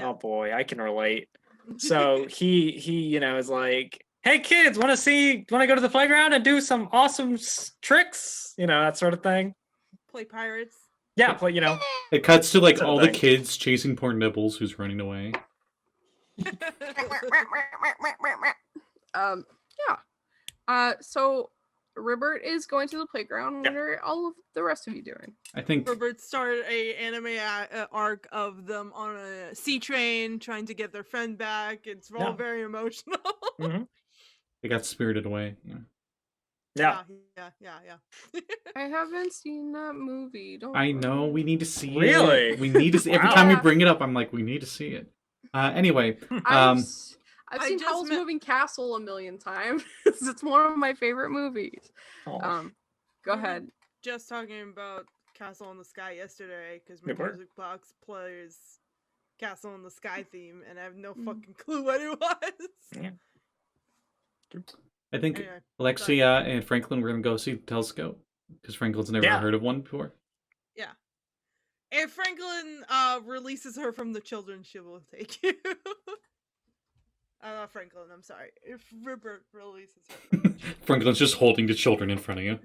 oh boy, I can relate. So he is like, hey kids, want to go to the playground and do some awesome tricks, that sort of thing. Play pirates. Yeah, play. It cuts to like Sort of all the thing. kids chasing poor Nibbles, who's running away. So Ribbert is going to the playground. What are all of the rest of you doing? I think Ribbert started a anime arc of them on a sea train trying to get their friend back. It's all very emotional. they got spirited away. Yeah. I haven't seen that movie. Don't I know, we need to see Really? it. We need to see every time you bring it up, I'm like, we need to see it. Anyway, I've seen just Howl's met- Moving Castle a million times. It's one of my favorite movies. Go ahead. Just talking about Castle in the Sky yesterday because my Ribbert? music box plays Castle in the Sky theme, and I have no fucking clue what it was. Yeah. I think Anyway, Alexia and Franklin were gonna go see the telescope because Franklin's never heard of one before. Yeah. If Franklin releases her from the children, she will take you. Not Franklin, I'm sorry. If Ribbert releases her. Franklin's just holding the children in front of you.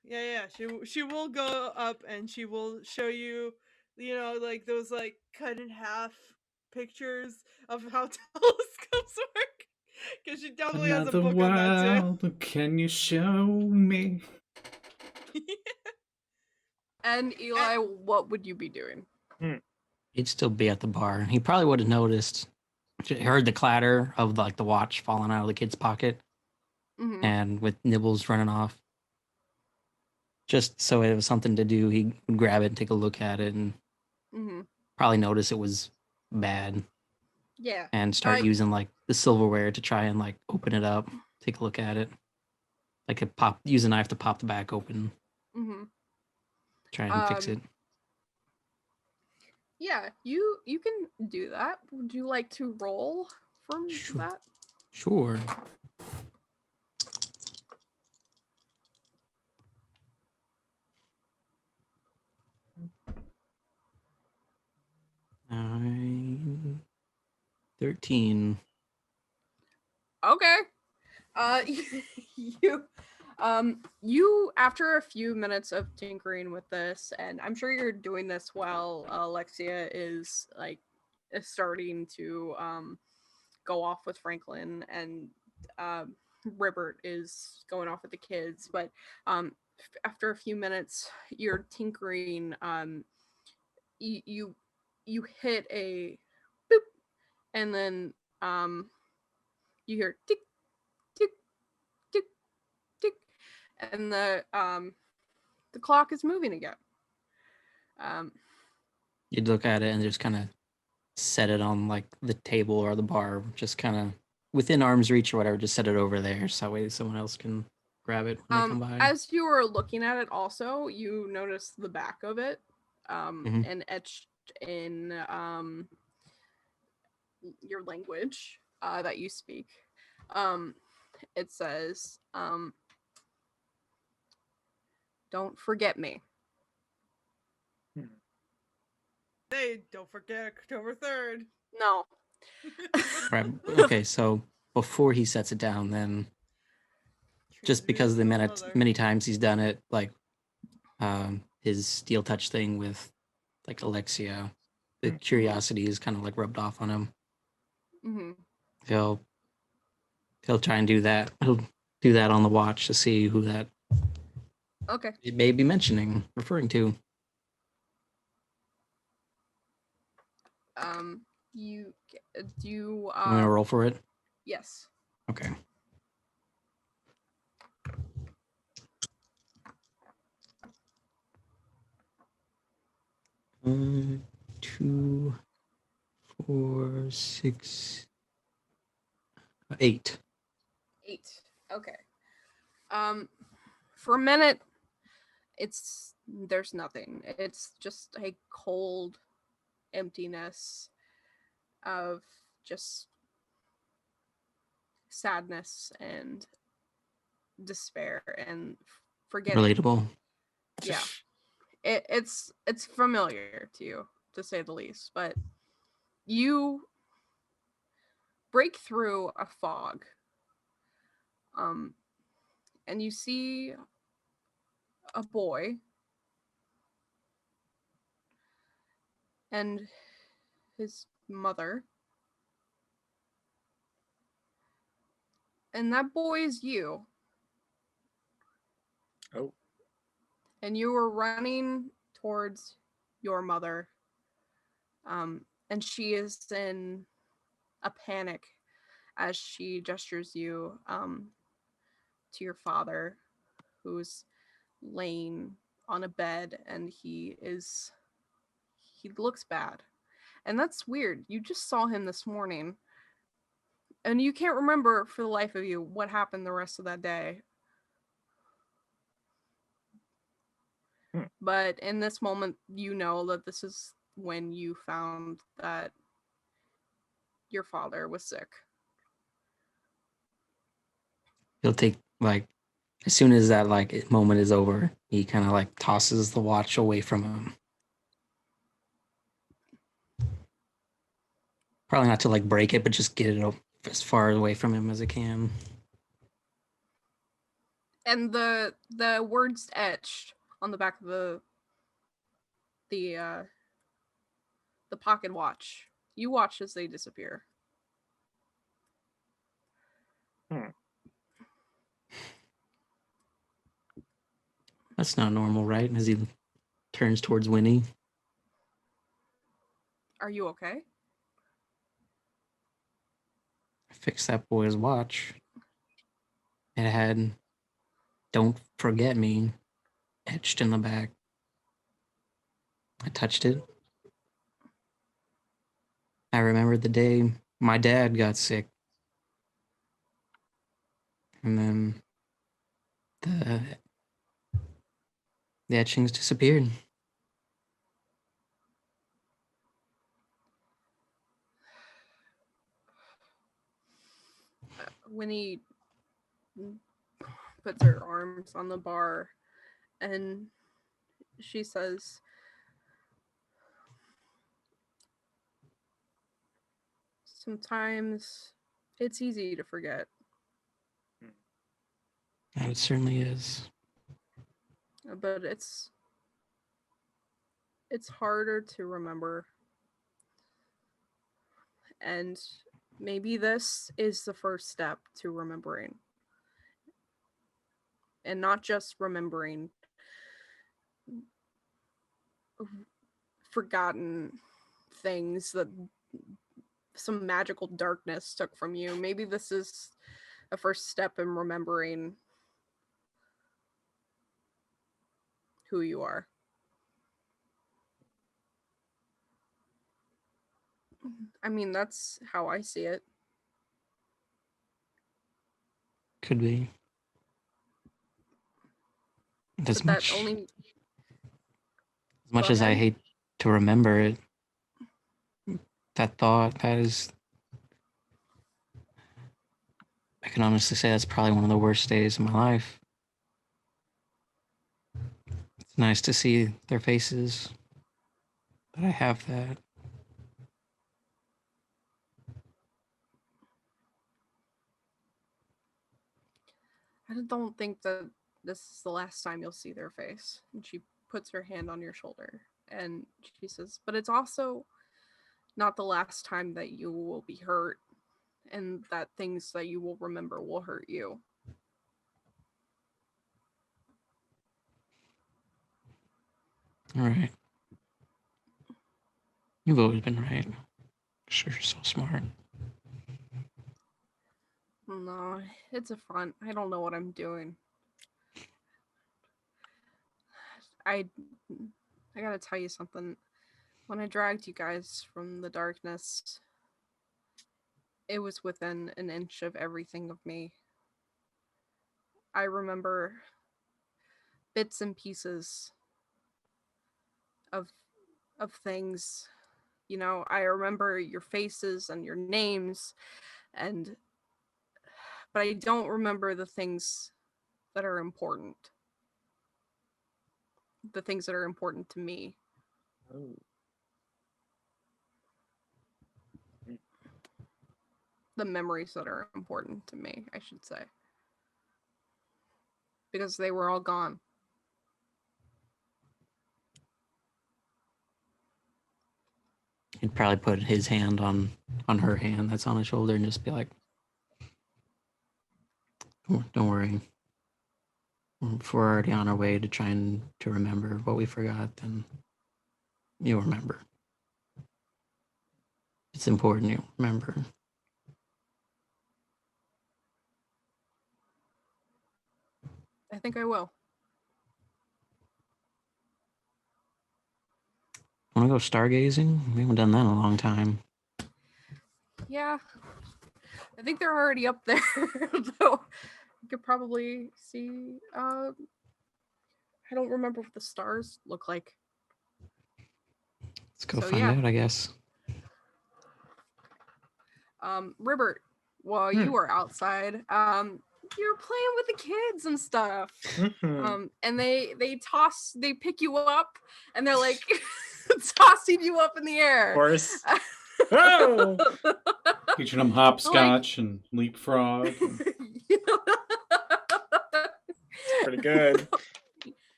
Yeah. She will go up and she will show you, like those like cut in half pictures of how telescopes work. Because she definitely has a book on that too. Can you show me? And Eli, what would you be doing? He'd still be at the bar. He probably would have noticed. Heard the clatter of like the watch falling out of the kid's pocket, and with Nibbles running off. Just so it was something to do, he would grab it and take a look at it, and probably notice it was bad. Yeah. and start I- using like the silverware to try and like open it up, take a look at it. Like use a knife to pop the back open, Mm-hmm. try and fix it. Yeah, you can do that. Would you like to roll from Sure. that? Sure. Nine, 13. Okay. You you after a few minutes of tinkering with this, and I'm sure you're doing this while Alexia is starting to go off with Franklin, and Ribbert is going off with the kids, but after a few minutes you're tinkering, you hit a boop, and then you hear tick tick tick tick, and the clock is moving again. You'd look at it and just kind of set it on like the table or the bar, just kind of within arm's reach or whatever. Just set it over there so that way someone else can grab it when they come by. As you were looking at it, also you notice the back of it, and etched in your language that you speak. It says, "Don't forget me." Hey, don't forget October 3rd. No. Right. Okay, so before he sets it down, then just because the many times he's done it, like his steel touch thing with like Alexia, the curiosity is kind of like rubbed off on him. Mm-hmm. He'll try and do that. He'll do that on the watch to see who that it may be referring to. You I'm gonna roll for it. Yes. Okay. One, 2, 4, 6, 8. 8. Okay. For a minute, there's nothing. It's just a cold emptiness of just sadness and despair and forgetting. Relatable. Yeah. It's familiar to you, to say the least, but you break through a fog, and you see a boy and his mother, and that boy is you. Oh. And you were running towards your mother, and she is in a panic as she gestures you to your father, who's laying on a bed, and he looks bad. And that's weird. You just saw him this morning, and you can't remember for the life of you what happened the rest of that day. But in this moment, you know that this is when you found that your father was sick. He'll take like as soon as that like moment is over, he kind of like tosses the watch away from him. Probably not to like break it, but just get it as far away from him as it can. And the words etched on the back of the pocket watch. You watch as they disappear. That's not normal, right? As he turns towards Winnie. Are you okay? I fixed that boy's watch. It had "Don't forget me" etched in the back. I touched it. I remembered the day my dad got sick. And then the etchings disappeared. Winnie puts her arms on the bar and she says, sometimes it's easy to forget. And it certainly is. But it's harder to remember. And maybe this is the first step to remembering. And not just remembering forgotten things that some magical darkness took from you. Maybe this is a first step in remembering who you are. I mean, that's how I see it. Could be. As But much, that only as much Go as I ahead. hate to remember it, that thought, that is, I can honestly say that's probably one of the worst days of my life. It's nice to see their faces, but I have that. I don't think that this is the last time you'll see their face. And she puts her hand on your shoulder and she says, but it's also not the last time that you will be hurt and that things that you will remember will hurt you. All right. You've always been right. Sure, you're so smart. No, it's a front. I don't know what I'm doing. I gotta tell you something. When I dragged you guys from the darkness, it was within an inch of everything of me. I remember bits and pieces of things. You know, I remember your faces and your names, but I don't remember the things that are important. The things that are important to me. Oh. The memories that are important to me, I should say. Because they were all gone. He'd probably put his hand on her hand that's on his shoulder and just be like, don't worry. If we're already on our way to trying to remember what we forgot, then you'll remember. It's important you remember. I think I will. Want to go stargazing? We haven't done that in a long time. Yeah. I think they're already up there. Though you could probably see I don't remember what the stars look like. Let's go So, find yeah. out, I guess. Ribbert, while you were outside, you're playing with the kids and stuff. And they pick you up and they're like tossing you up in the air. Of course. Oh! Teaching them hopscotch and leapfrog. Pretty good.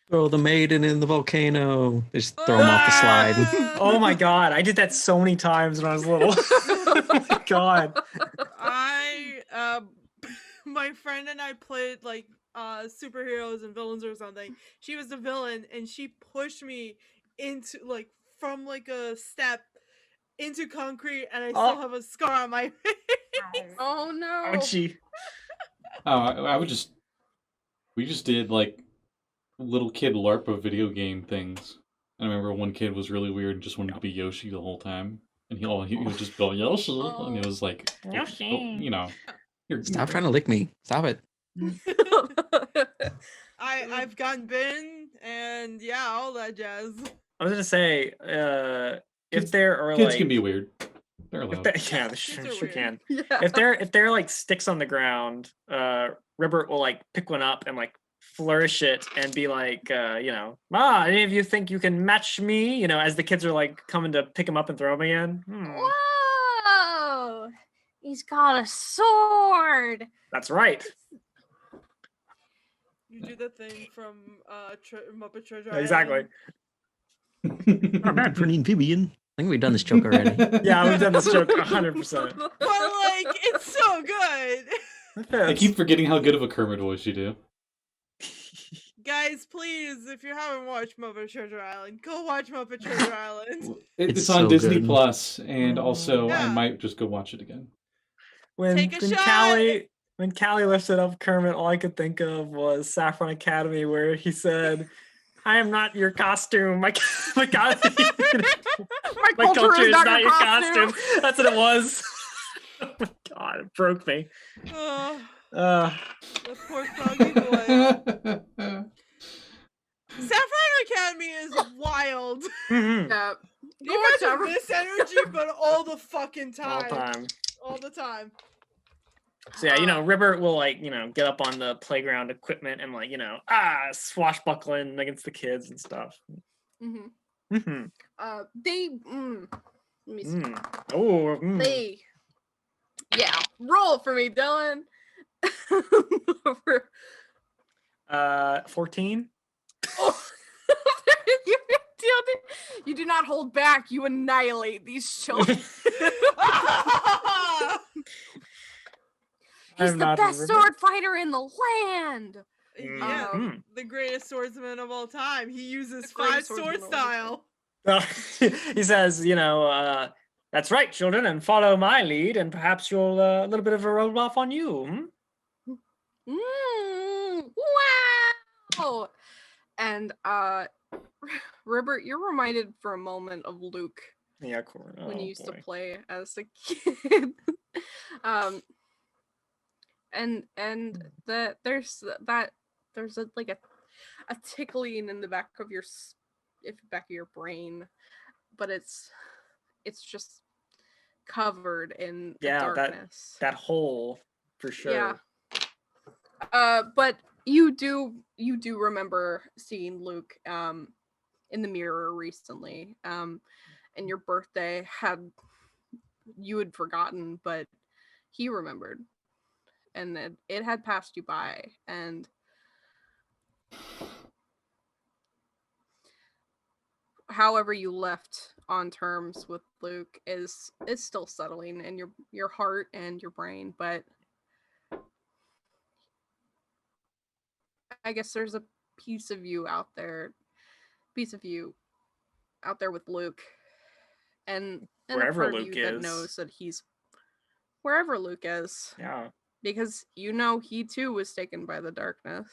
Throw the maiden in the volcano. They just throw him off the slide. Oh my god, I did that so many times when I was little. Oh my god. My friend and I played like superheroes and villains or something. She was the villain and she pushed me into like from like a step into concrete and I still have a scar on my face. Oh no. Ouchie. Oh, we just did like little kid LARPA video game things. I remember one kid was really weird and just wanted to be Yoshi the whole time. And he would just go, Yoshi. And it was like, Yoshi. you know. Stop trying to lick me. Stop it. I've gotten bitten, and yeah, all that jazz. I was gonna say, if there are Kids like, can be weird. They're allowed. yeah, Kids sure, are sure weird. can. Yeah. If they're like sticks on the ground, Ribbert will like pick one up and like flourish it and be like, any of you think you can match me? You know, as the kids are like coming to pick him up and throw him again. Whoa! He's got a sword. That's right. You do the thing from Muppet Treasure Island. Exactly. Not bad for an amphibian. I think we've done this joke already. Yeah, we've done this joke 100%. But like, it's so good. I keep forgetting how good of a Kermit voice you do. Guys, please, if you haven't watched Muppet Treasure Island, go watch Muppet Treasure Island. It's so on Disney good. Plus, and also I Yeah. might just go watch it again. Take a shot! When Callie lifted up Kermit, all I could think of was Saffron Academy, where he said, "I am not your costume. My My culture is not your costume." That's what it was. Oh my God, it broke me. Oh, Uh, the poor froggy boy. Sapphire Academy is wild. mhm, Yeah. You imagine this energy, but all the fucking all time. time. All the time. So yeah, Ribbert will like, get up on the playground equipment and like, swashbuckling against the kids and stuff. Mhm. Mm-hmm. Let me see. Oh, They, yeah, roll for me, Dylan. 14. Oh. You do not hold back. You annihilate these children. He's I'm the not best Ribbert. sword fighter in the land. Yeah, Mhm. the greatest swordsman of all time. He uses The greatest 5 swordsman sword of all time. style. He says, that's right, children, and follow my lead, and perhaps you'll a little bit of a roll off on you. Wow! And Ribbert, you're reminded for a moment of Luke Yeah, cool. when you Oh, used to boy. play as a kid. There's a tickling in the back of your brain, but it's just covered in the darkness. That hole for sure. Yeah. But you do remember seeing Luke in the mirror recently. And your birthday you had forgotten, but he remembered. And it had passed you by, and however you left on terms with Luke is still settling in your heart and your brain, but I guess there's a piece of you out there with Luke, and Wherever a part Luke of you that is. knows that he's wherever Luke is. Yeah. Because he too was taken by the darkness.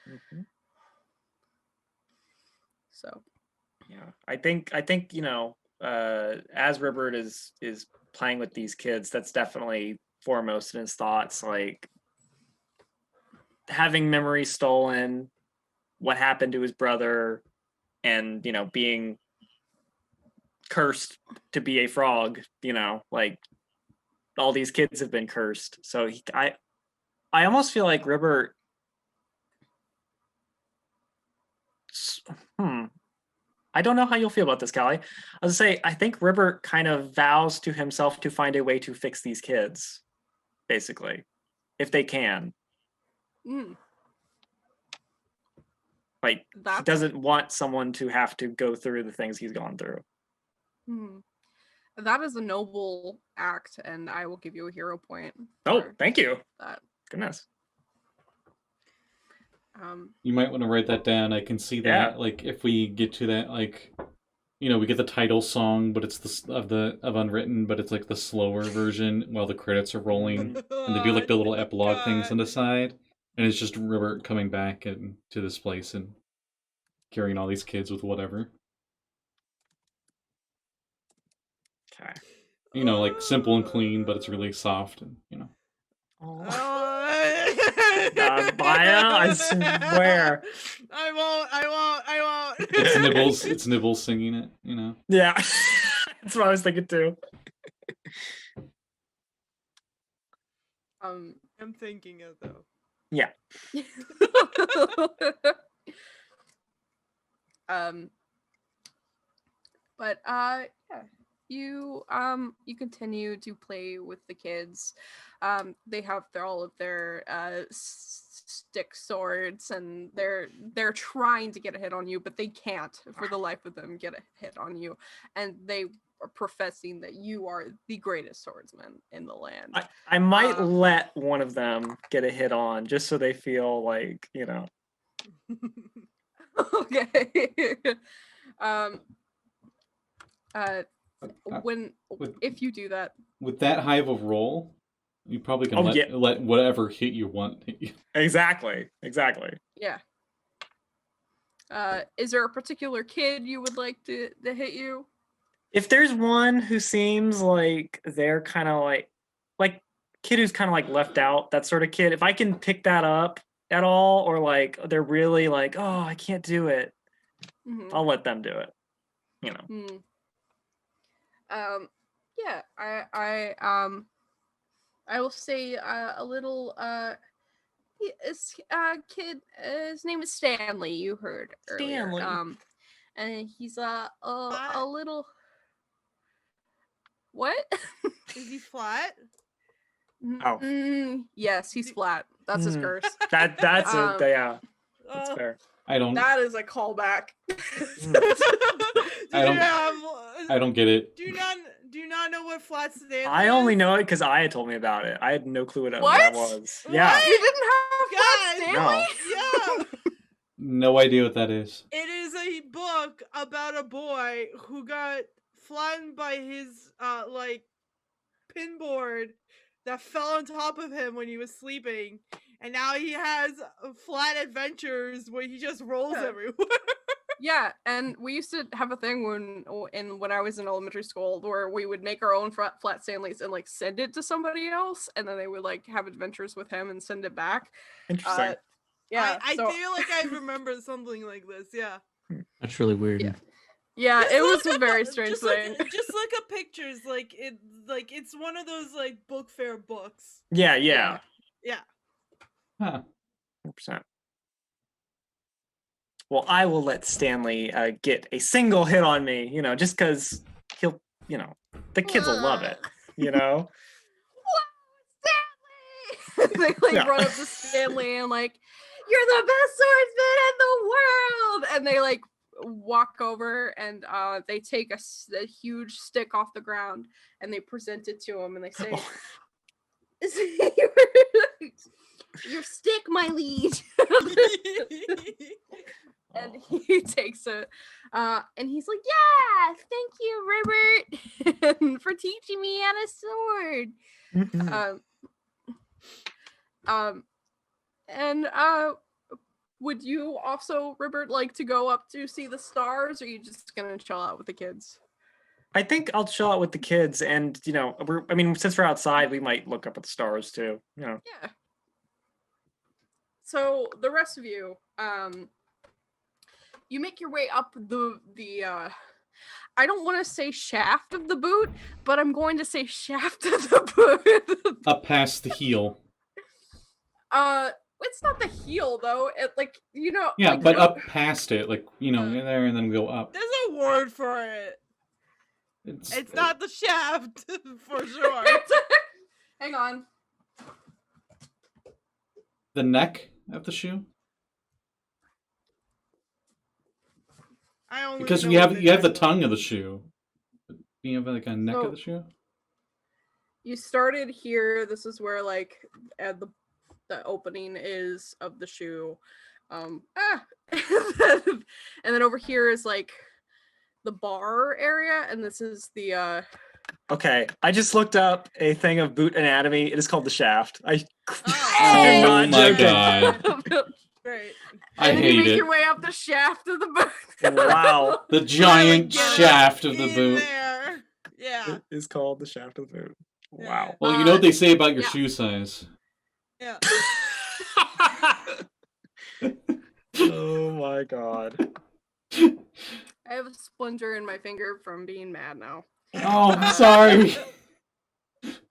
Mm-hmm. So Yeah. I think as Ribbert is playing with these kids, that's definitely foremost in his thoughts, like having memory stolen, what happened to his brother, and being cursed to be a frog, like all these kids have been cursed. So I almost feel like Ribbert I don't know how you'll feel about this, Callie. I was gonna say, I think Ribbert kind of vows to himself to find a way to fix these kids, basically, if they can. Like, he doesn't want someone to have to go through the things he's gone through. That is a noble act, and I will give you a hero point. Oh, thank you. That. Goodness. You might want to write that down. I can see that. Yeah. Like, if we get to that, like, we get the title song, but it's of Unwritten, but it's like the slower version while the credits are rolling, and they do like the little epilogue things on the side, and it's just Ribbert coming back and to this place and carrying all these kids with whatever. Okay. you know, like simple and clean, but it's really soft and you know. Oh. God, Maya, I swear. I won't. It's Nibbles singing it, you know. Yeah, that's what I was thinking too. I'm thinking it though. Yeah. But yeah, you continue to play with the kids. They have all of their stick swords, and they're trying to get a hit on you, but they can't for the life of them get a hit on you, and they are professing that you are the greatest swordsman in the land. I might let one of them get a hit on just so they feel like, you know. Okay. If you do that, with that high of a roll, you probably can let whatever hit you want hit you. Exactly. yeah. Is there a particular kid you would like to hit you? If there's one who seems like they're kind of like kid who's kind of like left out, that sort of kid, if I can pick that up at all, or like they're really like, oh, I can't do it, I'll let them do it. You know. Yeah, I will say a little kid. His name is Stanley. You heard earlier. Stanley. And he's a little. What? Is he flat? Oh. Yes, he's flat. That's his curse. That's it. Yeah, that's fair. I don't. That is a callback. I don't get it. Do you not know what flat Stanley I only is? know it because Aya told me about it. I had no clue what What? that was. Yeah. You didn't have flat God, Stanley? Yeah. No idea what that is. It is a book about a boy who got flattened by his like pinboard that fell on top of him when he was sleeping, and now he has flat adventures where he just rolls everywhere. Yeah, and we used to have a thing when I was in elementary school where we would make our own flat Stanleys and like send it to somebody else, and then they would like have adventures with him and send it back. Interesting. Yeah, I feel like I remember something like this. Yeah. That's really weird. Yeah, Just it was look a up very strange thing. Just look up pictures. Like it's one of those like book fair books. Yeah. Yeah. Huh. 100%. Well, I will let Stanley get a single hit on me, you know, just because he'll, you know, the kids will love it, you know? Whoa, Stanley! They like run up to Stanley and like, you're the best swordsman in the world! And they like walk over and they take a huge stick off the ground and they present it to him and they say, your stick, my liege. And he takes it, and he's like, "Yeah, thank you, Ribbert, for teaching me how to sword." And would you also, Ribbert, like to go up to see the stars, or are you just gonna chill out with the kids? I think I'll chill out with the kids, and you know, since we're outside, we might look up at the stars too. You know. Yeah. So the rest of you, you make your way up the I don't want to say shaft of the boot, but I'm going to say shaft of the boot. Up past the heel. It's not the heel though. It like, you know. Yeah, like, but up past it, like, you know, in there and then go up. There's a word for it. It's not the shaft for sure. Hang on. The neck of the shoe. Because you have the tongue of the shoe. You have like a neck of the shoe. You started here. This is where like the opening is of the shoe. And then over here is like the bar area, and this is the Okay, I just looked up a thing of boot anatomy. It is called the shaft. Oh my god. Great. I hate you make it. your way up the shaft of the boot. Wow. The giant shaft of the boot. There. Yeah. is called the shaft of the boot. Yeah. Wow. Well, you know what they say about your yeah. shoe size. Yeah. Oh my god. I have a splinter in my finger from being mad now. Oh, I'm sorry.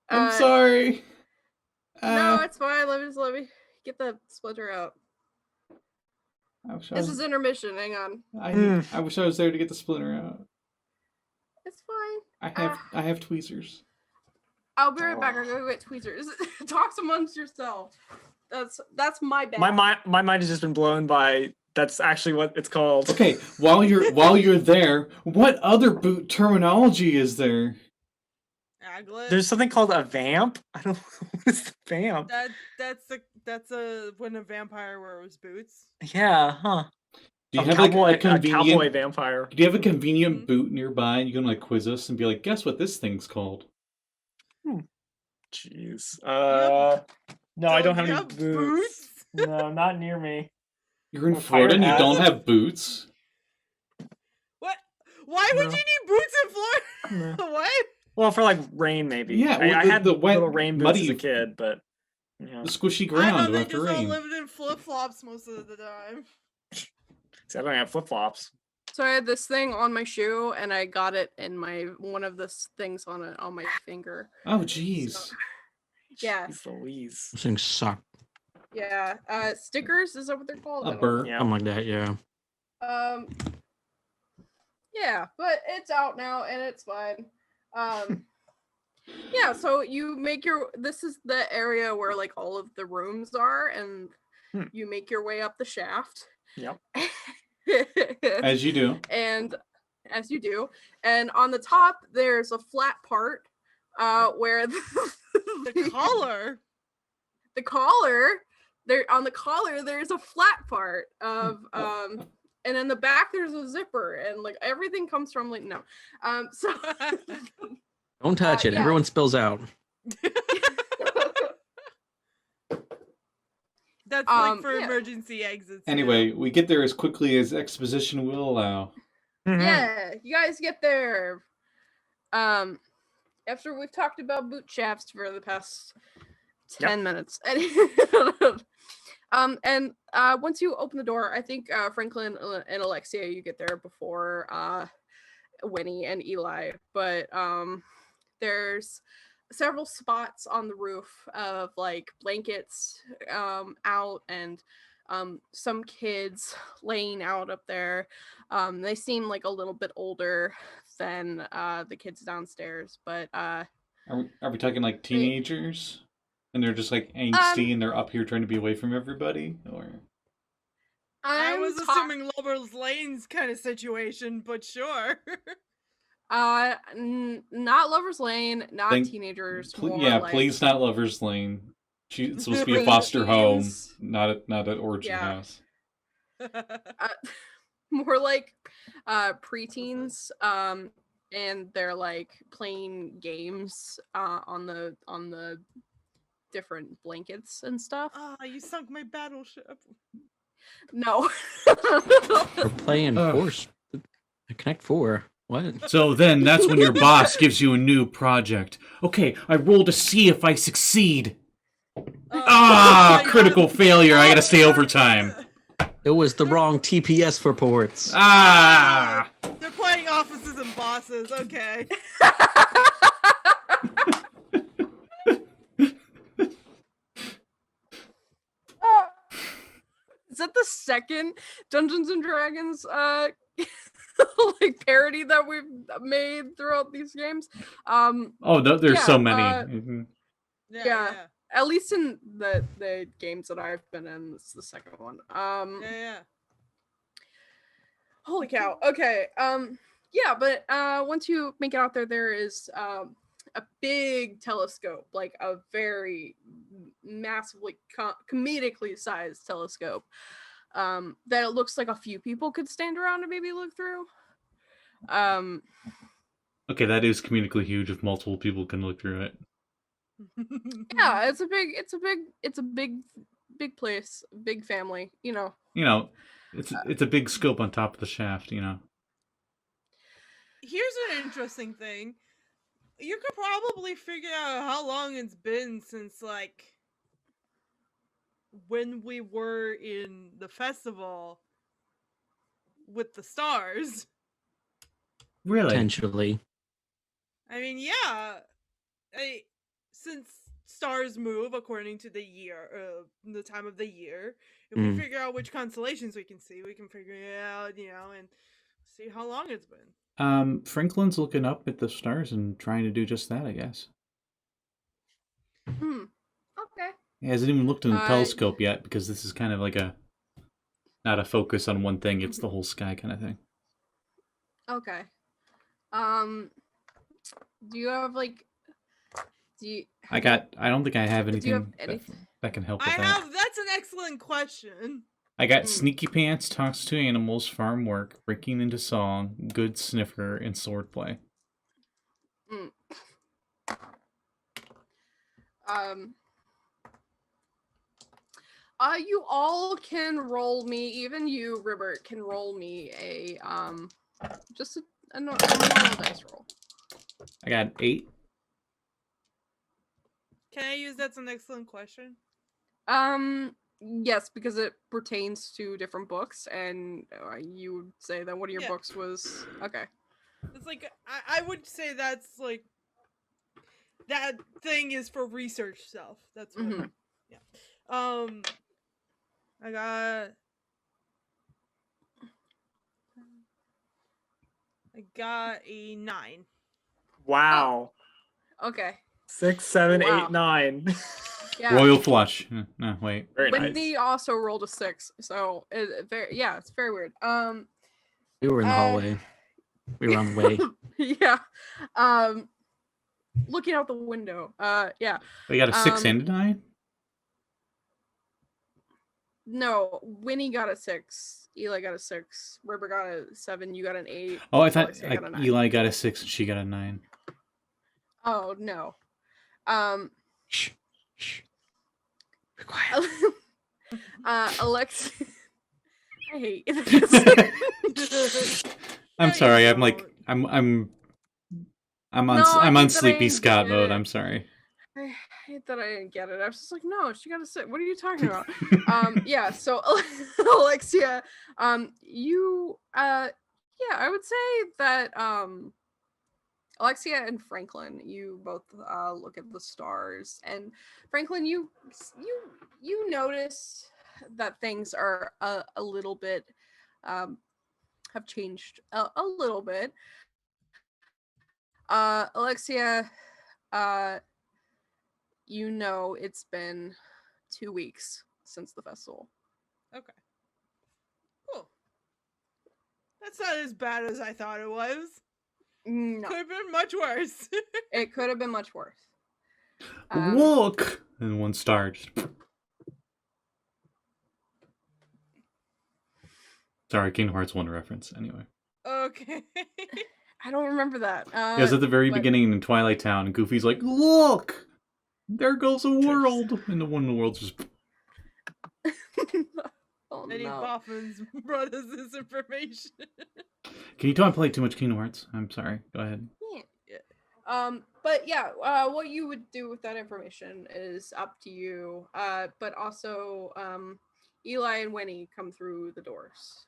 I'm Uh, sorry. No, it's fine. Let me get the splinter out. I wish I This was, is intermission. Hang on. I wish I was there to get the splinter out. It's fine. I have tweezers. I'll be right back. I'm gonna go get tweezers. Talk amongst yourself. That's my bad. My mind has just been blown by that's actually what it's called. Okay, while you're there, what other boot terminology is there? Aglet. There's something called a vamp. I don't know what is the vamp. That's when a vampire wears boots. Yeah, huh? Do you A have cowboy, like a a cowboy convenient? vampire. Do you have a convenient Mhm. boot nearby? And you can like quiz us and be like, guess what this thing's called? Jeez. Yep. No, I don't Do have you any have boots. No, not near me. You're in A Florida and you pirate don't hat? have boots. What? Why would No. you need boots in Florida? No. What? Well, for like rain, maybe. Yeah, well, I had the wet, little rain boots as a muddy- kid, but yeah. The squishy I ground thought they after just all rain. lived in flip flops most of the time. See, I don't have flip flops. So I had this thing on my shoe, and I got it in one of the things on my finger. Oh, jeez. Yeah. Jeez Louise. Those things suck. Yeah. Stickers, is that what they're called? I A don't burr. Yeah. Something like that, yeah. know. Yeah, but it's out now and it's fine. Yeah, so you make this is the area where like all of the rooms are, and you make your way up the shaft. Yep. As you do. And as you do, and on the top there's a flat part where The collar. on the collar there's a flat part of and in the back there's a zipper, and like everything comes from like no so Don't touch it. yeah. Everyone spills out. That's like for yeah. emergency exits. Anyway, we get there as quickly as exposition will allow. Yeah, you guys get there. After we've talked about boot shafts for the past 10 minutes. And once you open the door, I think Franklin and Alexia, you get there before Winnie and Eli. But there's several spots on the roof of like blankets out, and some kids laying out up there. They seem like a little bit older than the kids downstairs, but Are we talking like teenagers? And they're just like angsty and they're up here trying to be away from everybody? Or I was assuming Lover's Lane's kind of situation, but sure. Not Lover's Lane, not teenagers. Yeah, like, please not Lover's Lane. It's supposed to be a foster home, preteens. not an origin Yeah. house. More like preteens, and they're like playing games on the different blankets and stuff. You sunk my battleship. No. We're playing Ugh. Force. Connect 4. What? So then that's when your boss gives you a new project. Okay, I roll to see if I succeed. Critical failure. I gotta stay overtime. It was the wrong TPS for ports. They're playing offices and bosses. Okay. Is that the second Dungeons and Dragons like parody that we've made throughout these games? There's so many. Yeah. Yeah. At least in the games that I've been in, it's the second one. Yeah. Holy cow. Okay. Yeah, but once you make it out there, there is a big telescope, like a very massively comedically sized telescope that it looks like a few people could stand around and maybe look through. Okay, that is comedically huge if multiple people can look through it. Yeah, it's a big place, big family, you know. You know, it's a big scope on top of the shaft, you know. Here's an interesting thing. you could probably figure out how long it's been since, like, when we were in the festival with the stars. Really? Potentially. I mean, yeah. Since stars move according to the year, the time of the year, if we figure out which constellations we can see, we can figure it out, and see how long it's been. Franklin's looking up at the stars and trying to do just that, I guess. Okay. He hasn't even looked in the telescope yet because this is kind of like not a focus on one thing, it's the whole sky kind of thing. Okay. Do you have like? I don't think I have anything, anything? that can help with that. That's an excellent question. I got Sneaky Pants, Talks to Animals, Farm Work, Breaking into Song, Good Sniffer, and Swordplay. You all can roll me, even you, Ribbert, can roll me a just a normal dice roll. I got 8. Can I use that's an excellent question? Yes, because it pertains to different books, and you would say that one of your books was okay. It's like I would say that's like that thing is for research stuff. That's what, yeah. I got a 9. Wow. Okay. 6, 7, Wow. 8, 9. Yeah. Royal Flush. No, wait. Very Wendy nice. also rolled a 6, so it's very weird. We were in the hallway. We were on the way. Yeah. Looking out the window. Yeah. We got a 6 and a 9? No, Winnie got a 6. Eli got a 6. Ribbert got a 7. You got an 8. Oh, I thought Alexia got a 9. Eli got a 6 and she got a 9. Oh no. Shh. Be quiet. Alexia. I hate I'm sorry. I'm like I'm on I'm on sleepy Scott mode. I'm sorry. I hate that I didn't get it. I was just like, no, she got to sit. What are you talking about? Yeah. So Alexia, you, yeah, I would say that, Alexia and Franklin, you both look at the stars, and Franklin, you notice that things are a little bit have changed a little bit. Alexia, it's been 2 weeks since the festival. Okay. Cool. That's not as bad as I thought it was. No. Could have been much worse. It could have been much worse. Look! And one star just... Sorry, Kingdom Hearts 1 reference, anyway. Okay. I don't remember that. It was at the very beginning in Twilight Town, and Goofy's like, look! There goes a world! And the one world's just... Oh, Eddie no. Boffins brought us this information. Can you tell I play too much Kingdom Hearts? I'm sorry. Go ahead. Yeah. But yeah, what you would do with that information is up to you. But also, Eli and Winnie come through the doors.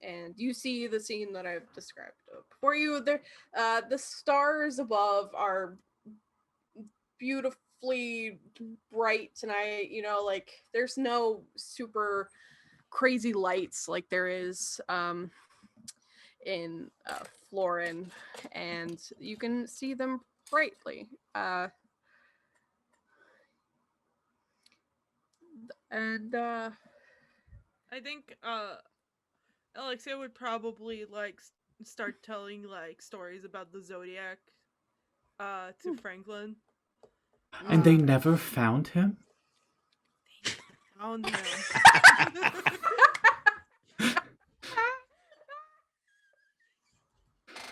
And you see the scene that I've described before you. There, the stars above are beautifully bright tonight. Like there's no super crazy lights like there is in Florin, and you can see them brightly. And I think Alexia would probably like start telling like stories about the Zodiac to Franklin. And they never found him? Oh no.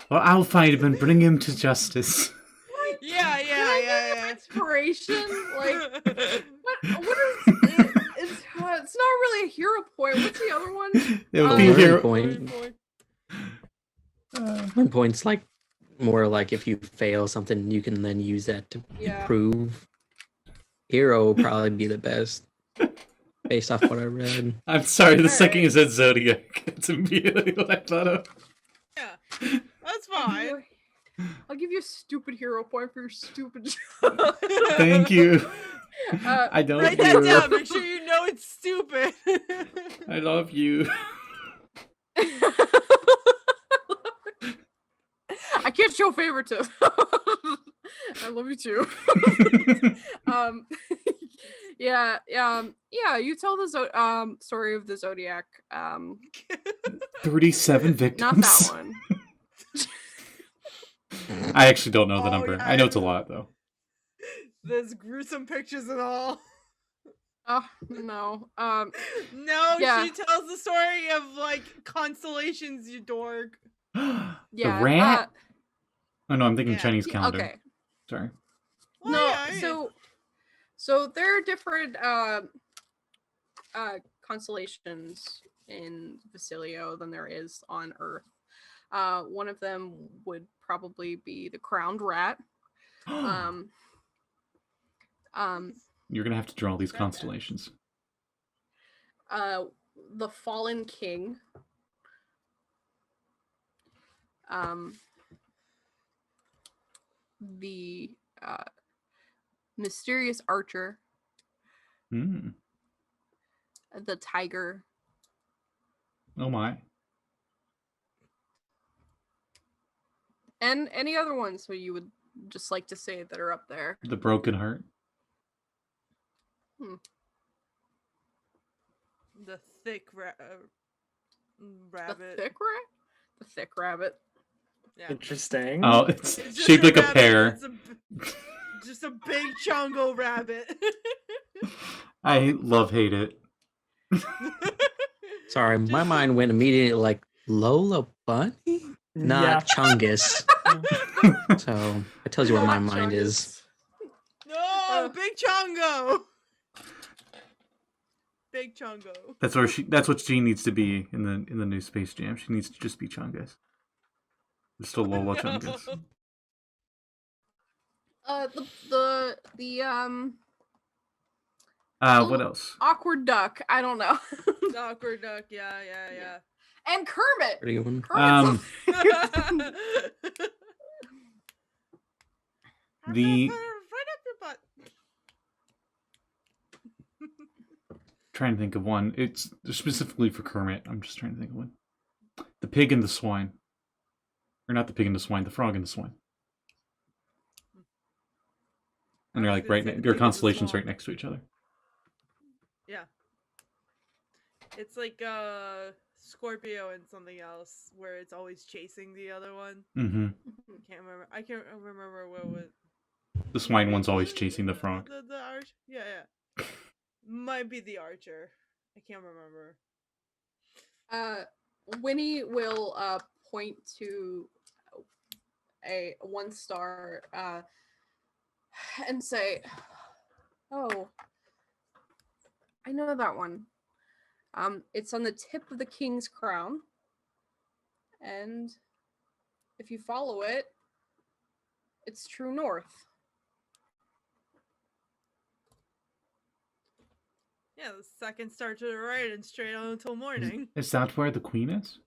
Well, I'll find him and bring him to justice. Yeah. Inspiration, like what is it? It's not really a hero point. What's the other one? It would A be learning hero point. One point's like more like if you fail something, you can then use that to Yeah. improve. Hero will probably be the best, based off what I read. I'm sorry, the second Alright. you said Zodiac, it's immediately what I thought of. Yeah, that's I'll give, fine. you I'll give you a stupid hero point for your stupid. Thank you. Uh, I don't Write you. that down. Make sure you know it's stupid. I love you. I can't show favoritism. I love you too. Yeah. You tell the story of the Zodiac. 37 Not victims. that one. I actually don't know the Oh, number. yeah, I know it's a lot though. There's gruesome pictures and all. Oh no. No, Yeah. she tells the story of like constellations, you dork. Yeah. The rat? Oh no, I'm thinking yeah. Chinese calendar. Okay. Sorry. Well, No. yeah, So there are different constellations in Basilio than there is on Earth. One of them would probably be the crowned rat. You're gonna have to draw these Okay. constellations. The fallen king. The mysterious archer, Hmm. the tiger, Oh my. and any other ones that you would just like to say that are up there. The broken heart. The thick rabbit. The thick rat? The thick rabbit. Yeah. Interesting. Oh, it's It's just shaped like a rabbit, pear. it's just a big chongo rabbit. I love hate it. Sorry, my mind went immediately like Lola Bunny, not Chungus. So it tells you where my Not mind is. Chungus. No, big chongo. Big chongo. That's what she needs to be in the new Space Jam. She needs to just be Chungus. It's still Lola Chungus. What else? Awkward duck. I don't know. Awkward duck. Yeah. And Kermit. Pretty one. Kermit's The right up your butt. trying to think of one. It's specifically for Kermit. I'm just trying to think of one. The pig and the swine. Or not the pig and the swine, the frog and the swine. And they're I was like gonna right say the their pig and the constellations swan. right next to each other. Yeah. It's like Scorpio and something else where it's always chasing the other one. Mm-hmm. I can't remember what was. The swine one's always chasing the frog. The arch. Yeah. Might be the archer. I can't remember. Winnie will point to a 1-star and say, "Oh, I know that one. It's on the tip of the king's crown, and if you follow it, it's true north." Yeah, the second star to the right and straight on until morning. Is that where the queen is?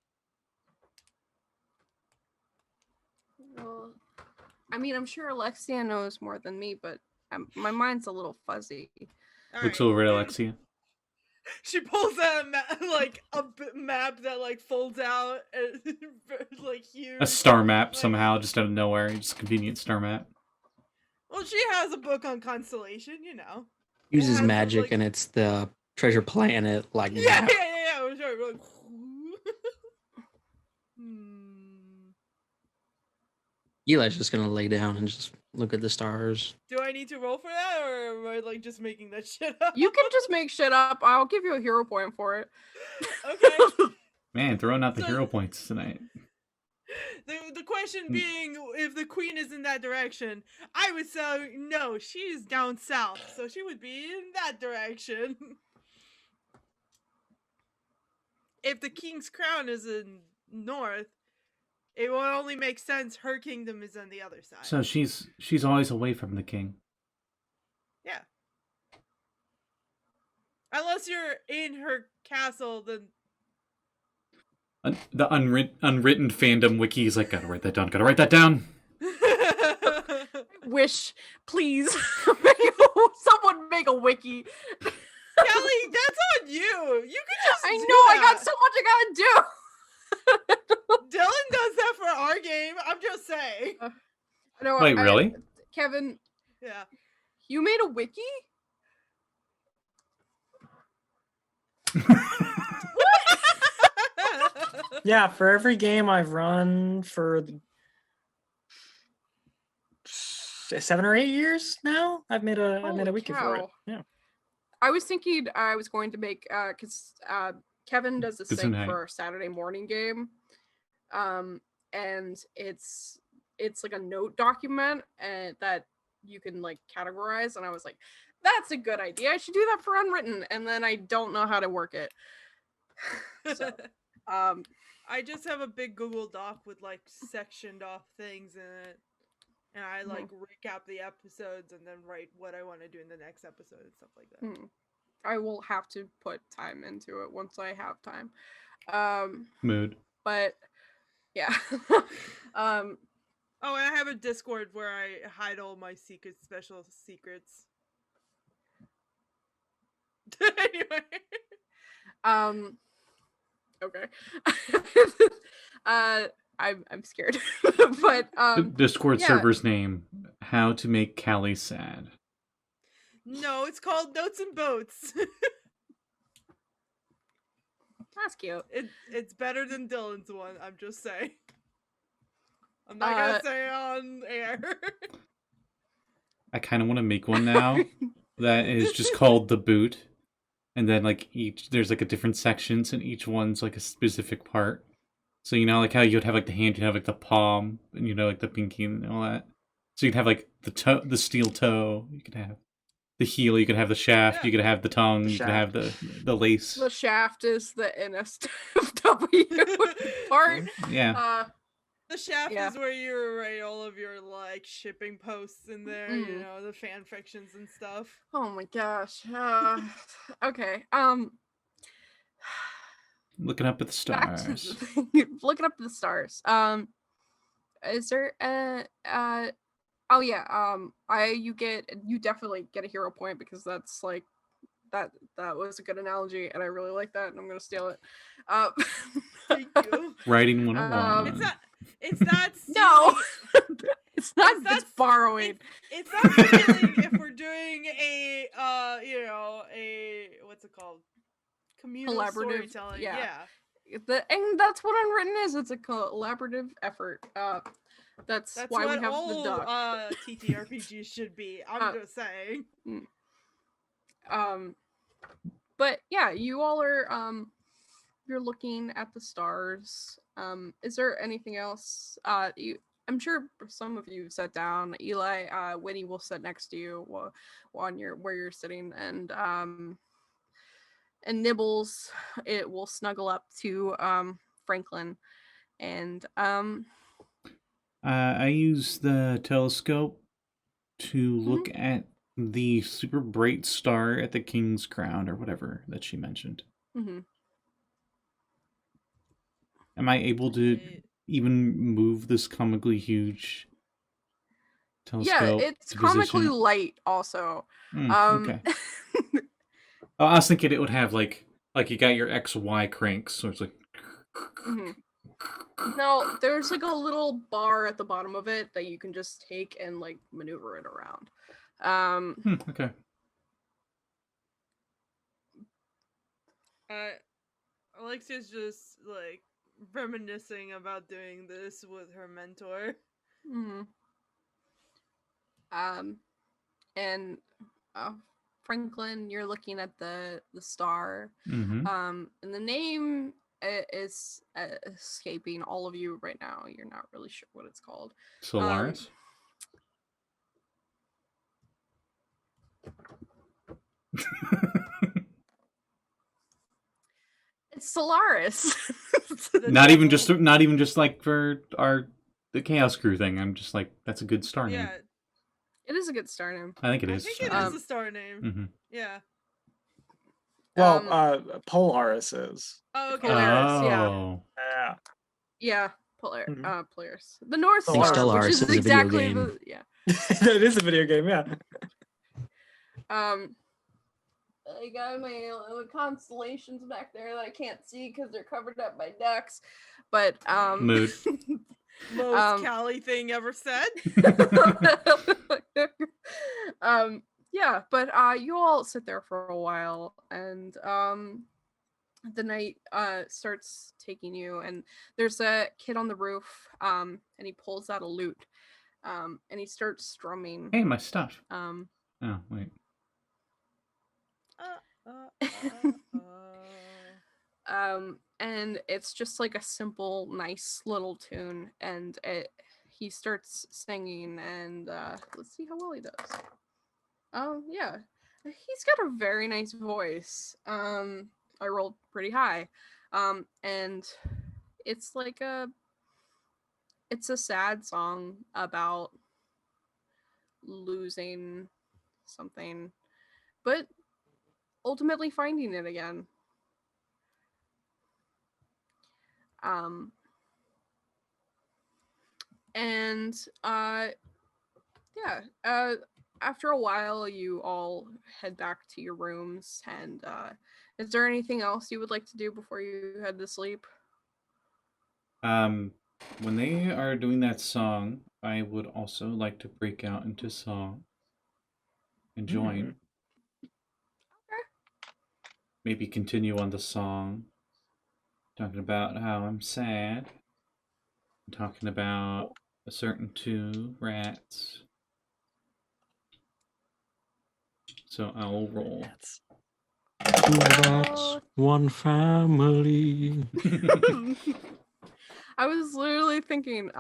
Well, I mean, I'm sure Alexia knows more than me, but my mind's a little fuzzy. Looks Alright. over at Alexia. She pulls out a map that like folds out and like huge. A star map like- somehow, just out of nowhere. Just a convenient star map. Well, she has a book on constellation, you know. Uses has, magic like- and it's the treasure planet like Yeah. map. Sure. Like, Eli's just gonna lay down and just look at the stars. Do I need to roll for that, or am I like just making that shit up? You can just make shit up. I'll give you a hero point for it. Okay. Man, throwing out the So- hero points tonight. The question being, if the queen is in that direction, I would say no. She's down south, so she would be in that direction. If the king's crown is in north, it will only make sense. Her kingdom is on the other side. So she's always away from the king. Yeah. Unless you're in her castle, then The unwritten fandom wiki is like, gotta write that down. Gotta write that down. Wish, please, someone make a wiki. Callie, that's on you. You can just. I do know. I got that. so much I gotta do. Dylan does that for our game. I'm just saying. No, Wait, really? Kevin, Yeah. you made a wiki? Yeah, for every game I've run for 7 or 8 years now, I've made a Holy wiki for it. cow. Yeah. I was thinking I was going to make because Kevin does this Good thing tonight. for our Saturday morning game, and it's like a note document and that you can like categorize. And I was like, that's a good idea. I should do that for Unwritten, and then I don't know how to work it. So, I just have a big Google Doc with like sectioned off things in it. And I like recap the episodes and then write what I want to do in the next episode and stuff like that. I will have to put time into it once I have time. Mood. But yeah. Oh, and I have a Discord where I hide all my special secrets. Anyway. Okay. I'm scared. But The Discord yeah. server's name: How to Make Callie Sad. No, it's called Notes and Boats. That's cute. It's better than Dylan's one, I'm just saying. I'm not gonna say it on air. I kind of want to make one now that is just called The Boot. And then like there's like a different sections and each one's like a specific part. So you know like how you'd have like the hand, you'd have like the palm, and you know like the pinky and all that. So you'd have like the steel toe, you could have the heel, you could have the shaft, Yeah. you could have the tongue, you could have the lace. The shaft is the NSFW part. Yeah. The shaft Yeah. is where you write all of your like shipping posts in there, you know, the fan fictions and stuff. Oh my gosh. Okay. Looking up at the Back to stars. looking up at the stars. Is there oh yeah, you definitely get a hero point because that's like that was a good analogy and I really like that and I'm gonna steal it. Thank you. Writing 101. It's not No. stealing- It's not It's not- it's borrowing. It's not stealing if we're doing a you know, a what's it called? Communal Collaborative, storytelling. yeah. Yeah. And that's what Unwritten is. It's a collaborative effort. That's why what we have all the duck. TTRPGs should be. I'm just saying. But yeah, you all are you're looking at the stars. Is there anything else? I'm sure some of you sat down. Eli, Winnie will sit next to you on where you're sitting, and Nibbles, it will snuggle up to Franklin, and I use the telescope to look at the super bright star at the King's Crown or whatever that she mentioned. Am I able to even move this comically huge telescope? yeah, it's to comically position? light also. Okay. Oh, I was thinking it would have like you got your XY cranks, so it's like. No, there's like a little bar at the bottom of it that you can just take and like maneuver it around. Okay. Alexia's just like reminiscing about doing this with her mentor. And Franklin, you're looking at the star. Mm-hmm. And the name is escaping all of you right now. You're not really sure what it's called. Solaris. It's Solaris. Not even just like for the Chaos Crew thing. I'm just like, that's a good star name. Yeah, It is a good star name. I think it I is. think it Um, is a star name. Mm-hmm. Yeah. Well, Polaris is. Oh, okay. Polaris, yeah. Oh. Yeah. Yeah, Mhm. Polaris. The North Think Star, Stellaris which is is a video exactly game. the yeah. That is a video game, yeah. I got my constellations back there that I can't see because they're covered up by ducks. But Mood. Most Callie thing ever said. Yeah, but you all sit there for a while, and the night starts taking you, and there's a kid on the roof, and he pulls out a lute, and he starts strumming. Hey, my stuff. Um, Oh, wait. and it's just like a simple, nice little tune, and he starts singing, and let's see how well he does. Yeah, he's got a very nice voice. I rolled pretty high, and it's like it's a sad song about losing something, but ultimately finding it again. And after a while you all head back to your rooms, and is there anything else you would like to do before you head to sleep? When they are doing that song, I would also like to break out into song and join. Okay. Maybe continue on the song, talking about how I'm sad, talking about a certain 2 rats. So I'll roll. 2 rats, 1 family. I was literally thinking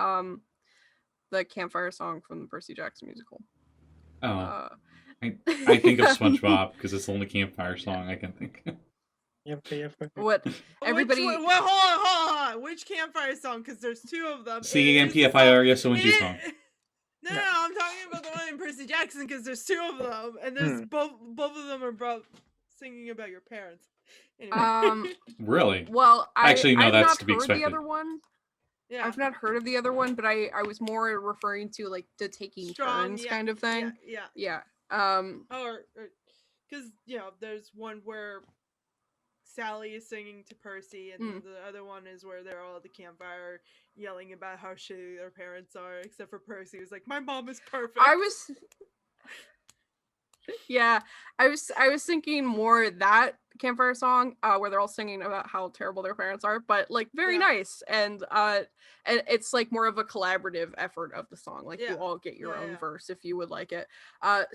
the campfire song from the Percy Jackson musical. Oh, I think of SpongeBob because it's the only campfire song I can think of. What everybody? Hold on. Which campfire song? Because there's 2 of them. Singing MPFIRESONG song. No, I'm talking about the one in Percy Jackson because there's 2 of them, and there's both of them are singing about your parents. Anyway. Really? Well, Actually, no, I've that's not to be heard expected. the other one. Yeah. I've not heard of the other one, but I was more referring to like the taking turns kind of thing. Yeah. Or because there's one where Sally is singing to Percy, and the other one is where they're all at the campfire yelling about how shitty their parents are, except for Percy who's like, my mom is perfect. I was thinking more that campfire song where they're all singing about how terrible their parents are, but like very nice, and it's like more of a collaborative effort of the song, like you all get your own verse if you would like it.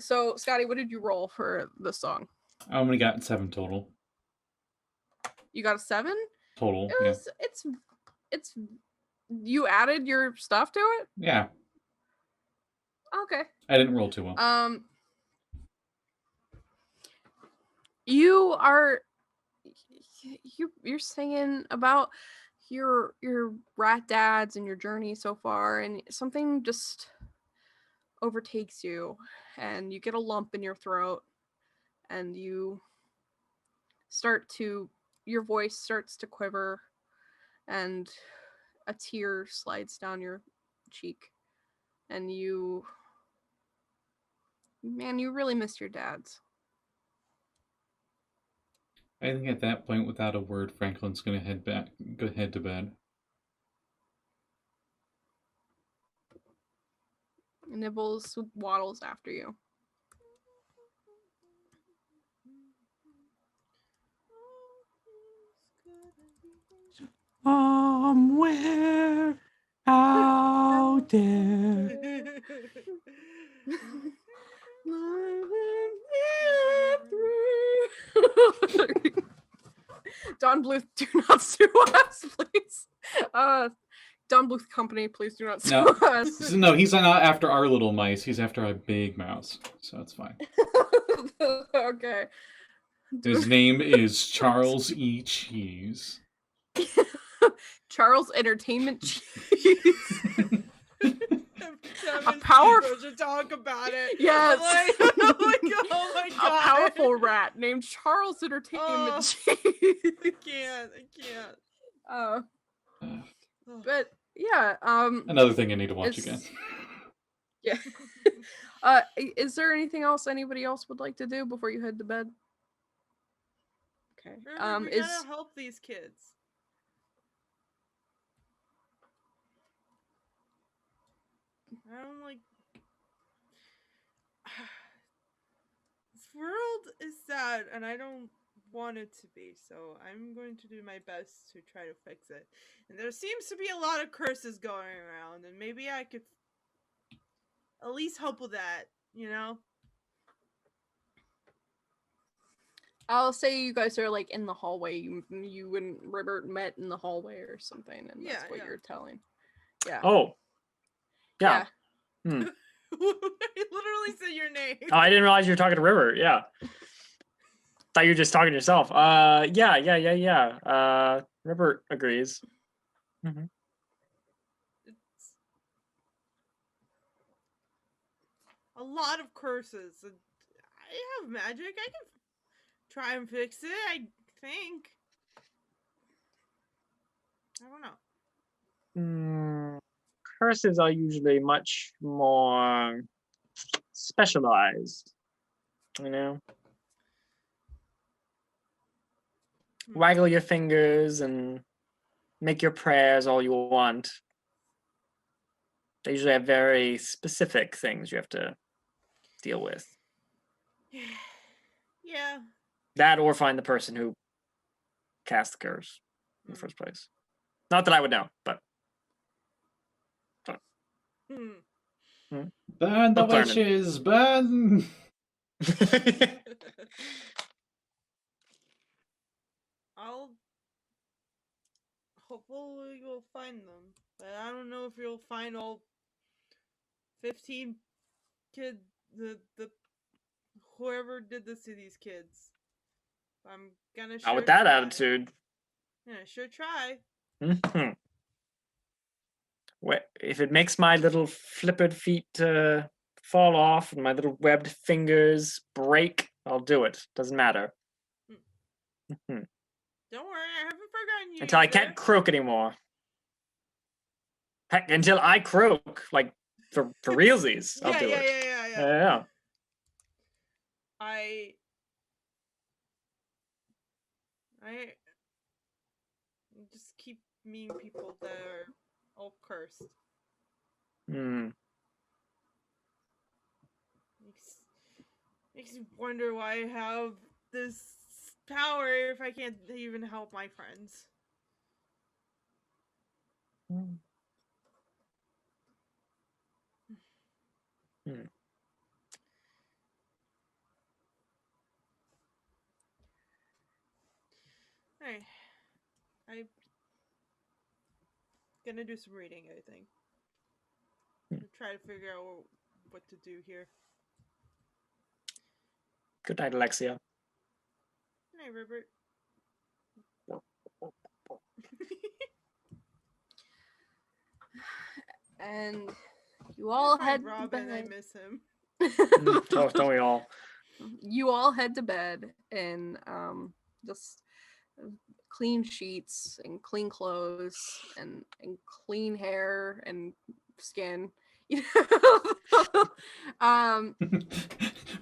So Scotty, what did you roll for the song? I only got 7 total. You got a 7 total. It's you added your stuff to it? Yeah. Okay. I didn't roll too well. You're singing about your rat dads and your journey so far, and something just overtakes you, and you get a lump in your throat, and your voice starts to quiver, and a tear slides down your cheek, and you really miss your dads. I think at that point, without a word, Franklin's gonna head to bed. Nibbles waddles after you. Somewhere out there. Don Bluth, do not sue us, please. Don Bluth Company, please do not sue us. No, he's not after our little mice. He's after our big mouse. So it's fine. Okay. His name is Charles E. Cheese. Charles Entertainment Cheese. A powerful- to talk about it. Yes. Like, oh my god. A powerful rat named Charles Entertainment Cheese. I can't. Uh, Ugh. but yeah, Another thing I need to watch It's- again. yeah. Is there anything else anybody else would like to do before you head to bed? Okay. Remember, we gotta help these kids. I don't like. This world is sad, and I don't want it to be. So I'm going to do my best to try to fix it. And there seems to be a lot of curses going around, and maybe I could at least help with that. You know. I'll say you guys are like in the hallway. You and Ribbert met in the hallway or something, and that's Yeah, what yeah. you're telling. Yeah. Oh. Yeah. I literally said your name. Oh, I didn't realize you were talking to Ribbert. Yeah. Thought you were just talking to yourself. Yeah. Ribbert agrees. Mm-hmm. It's a lot of curses. And I have magic. I can try and fix it, I think. I don't know. Curses are usually much more specialized, you know? Waggle your fingers and make your prayers all you want. They usually have very specific things you have to deal with. Yeah. That or find the person who cast the curse in the first place. Not that I would know, but Hmm. Burn the Don't burn it. witches! Burn! I'll hopefully we'll find them, but I don't know if you'll find all 15 kids. The whoever did this to these kids. I'm gonna. not Sure with that try. attitude. Yeah, sure try. Mhm. If it makes my little flippered feet fall off and my little webbed fingers break, I'll do it. Doesn't matter. Mhm. Don't worry, I haven't forgotten you. Until I either. can't croak anymore. Heck, until I croak, like for realsies, I'll do it. Yeah. Yeah. I just keep meeting people that are all cursed. Hmm. Makes you wonder why I have this power if I can't even help my friends. Hey, I'm gonna do some reading, I think. Try to figure out what to do here. Good night, Alexia. Hey, Ribbert. And you all head to Robin, I bed. miss him. Oh, don't we all? You all head to bed in just clean sheets and clean clothes and clean hair and skin.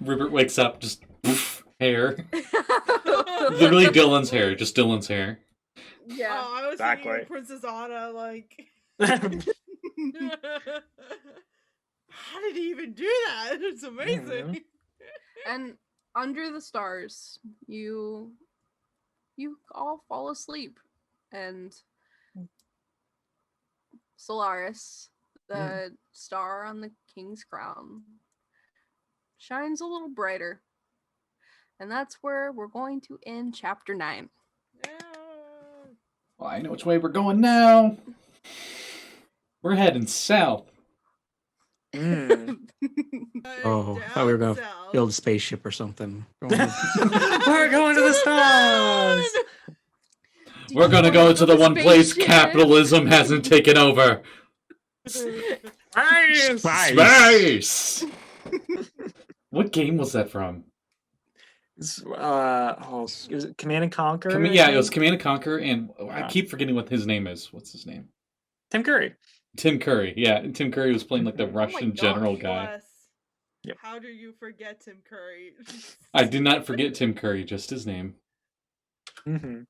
Ribbert wakes up, just poof, hair. Literally Dylan's hair, just Dylan's hair. Yeah. Oh, I was Exactly. thinking Princess Anna, like. How did he even do that? It's amazing. And under the stars, you all fall asleep, and Solaris, the star on the king's crown, shines a little brighter. And that's where we're going to end chapter 9. Well, I know which way we're going now. We're heading south. Oh, I thought we were going to build a spaceship or something. We're going to the stars. Do We're you gonna wanna go to the build a one place spaceship? capitalism hasn't taken over. Space! Space! What game was that from? Is it Command and Conquer? I Yeah, it was think? Command and Conquer, and I Yeah. keep forgetting what his name is. What's his name? Tim Curry. Tim Curry. Yeah, and Tim Curry was playing like the Oh my Russian general gosh, guy. Bless. Yep. How do you forget Tim Curry? I did not forget Tim Curry, just his name. Mm-hmm.